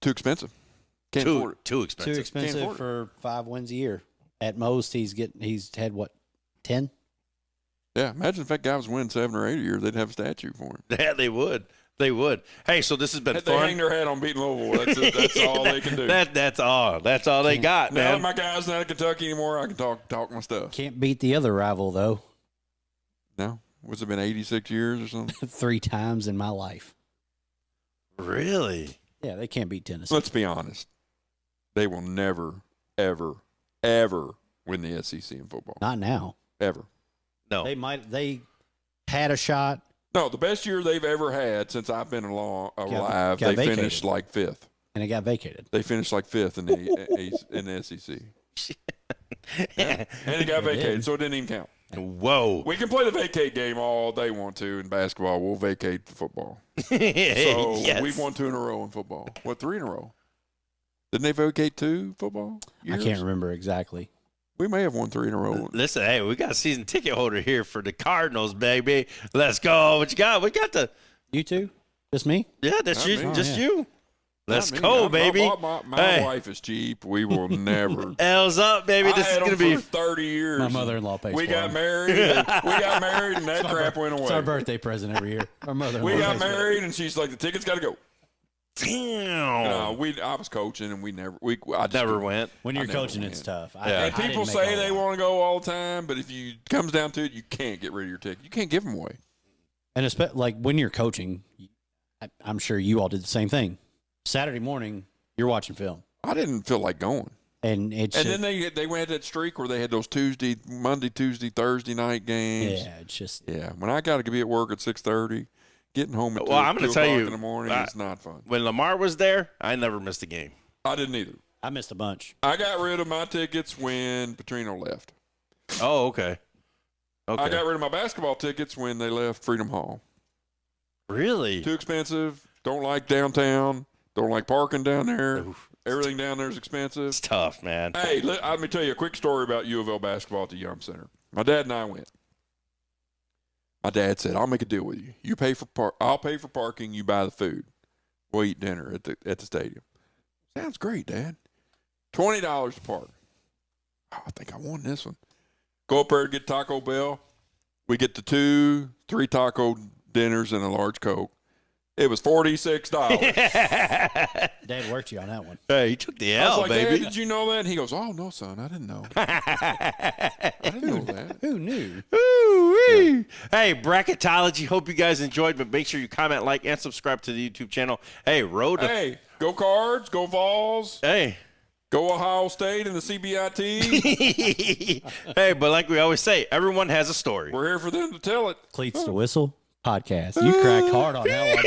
Too expensive. Can't afford it. Too expensive. too expensive afford it. for 5 wins a year. At most, he's had what, 10? Yeah, imagine if that guy was winning 7 or 8 a year, they'd have a statue for him. Yeah, they would. They would. Hey, so this has been They fun. hang their hat on beating Louisville. That's all they can do. That's all. That's all they got, Now that man. my guy's not at Kentucky anymore, I can talk my stuff. Can't beat the other rival though. No? What's it been, 86 years or something? 3 times in my life. Really? Yeah, they can't beat Tennessee. Let's be honest. They will never, ever, ever win the SEC in football. Not now. Ever. No. They had a shot. No, the best year they've ever had since I've been alive, got they vacated. finished like 5th. And it got vacated. They finished like 5th in the SEC. Yeah. And it got vacated, so it didn't even count. Whoa. We can play the vacate game all they want to in basketball. We'll vacate the football. So Yes. we've won 2 in a row in football. What, 3 in a row? Didn't they vacate 2 football years? I can't remember exactly. We may have won 3 in a row. Listen, hey, we got a season ticket holder here for the Cardinals, baby. Let's go. What you got? We got the You two? Just me? yeah. That's Not you. me. Just Oh, yeah. you. Let's Not me. go, My- baby. My Hey. wife is cheap. We will never. L's up, baby. I This is had gonna them be. for 30 years. My mother-in-law pays We for got them. married. And that crap went It's our away. birthday present every year. Our mother-in-law We got pays for it. married, and she's like, "The tickets got to go." Damn. I was coaching, and I just Never didn't. went. When you're I never coaching, it's went. tough. Yeah. And people say they want to go all the time, but if you comes down to it, you can't get rid of your ticket. You can't give them away. And like when you're coaching, I'm sure you all did the same thing. Saturday morning, you're watching film, I didn't feel like going. and it's And just, then they went that streak where they had those Monday, Tuesday, Thursday night games. yeah, it's just Yeah, when I got to be at work at 6:30, getting home at Well, I'm gonna 2 tell o'clock you, in the morning is not fun. When Lamar was there, I never missed a game. I didn't either. I missed a bunch. I got rid of my tickets when Petrino left. Oh, okay. Okay. I got rid of my basketball tickets when they left Freedom Hall. Really? Too expensive. Don't like downtown. Don't like parking down there. Oof. Everything down there is expensive. It's tough, man. Hey, let me tell you a quick story about U of L basketball at the Yum Center. My dad and I went. My dad said, "I'll make a deal with you. You pay for I'll pay for parking. You buy the food. We'll eat dinner at the stadium." Sounds great, Dad. $20 to park. Oh, I think I won this one. Go up there to get Taco Bell. We get the 2, 3 taco dinners and a large Coke. It was $46. Dad worked you on that one. Hey, you took the I was L, like, baby. "Dad, did you know that?" And he goes, "Oh, no, son, I didn't know. I didn't know that." Who knew? Ooh-wee. Hey, Bracketology. Hope you guys enjoyed, but make sure you comment, like, and subscribe to the YouTube channel. Hey, road. Hey, go Cards, go Vols, Hey. go Ohio State and the CBIT. Hey, but like we always say, everyone has a story. We're here for them to tell it. Cleats to Whistle podcast. You cracked hard on that one.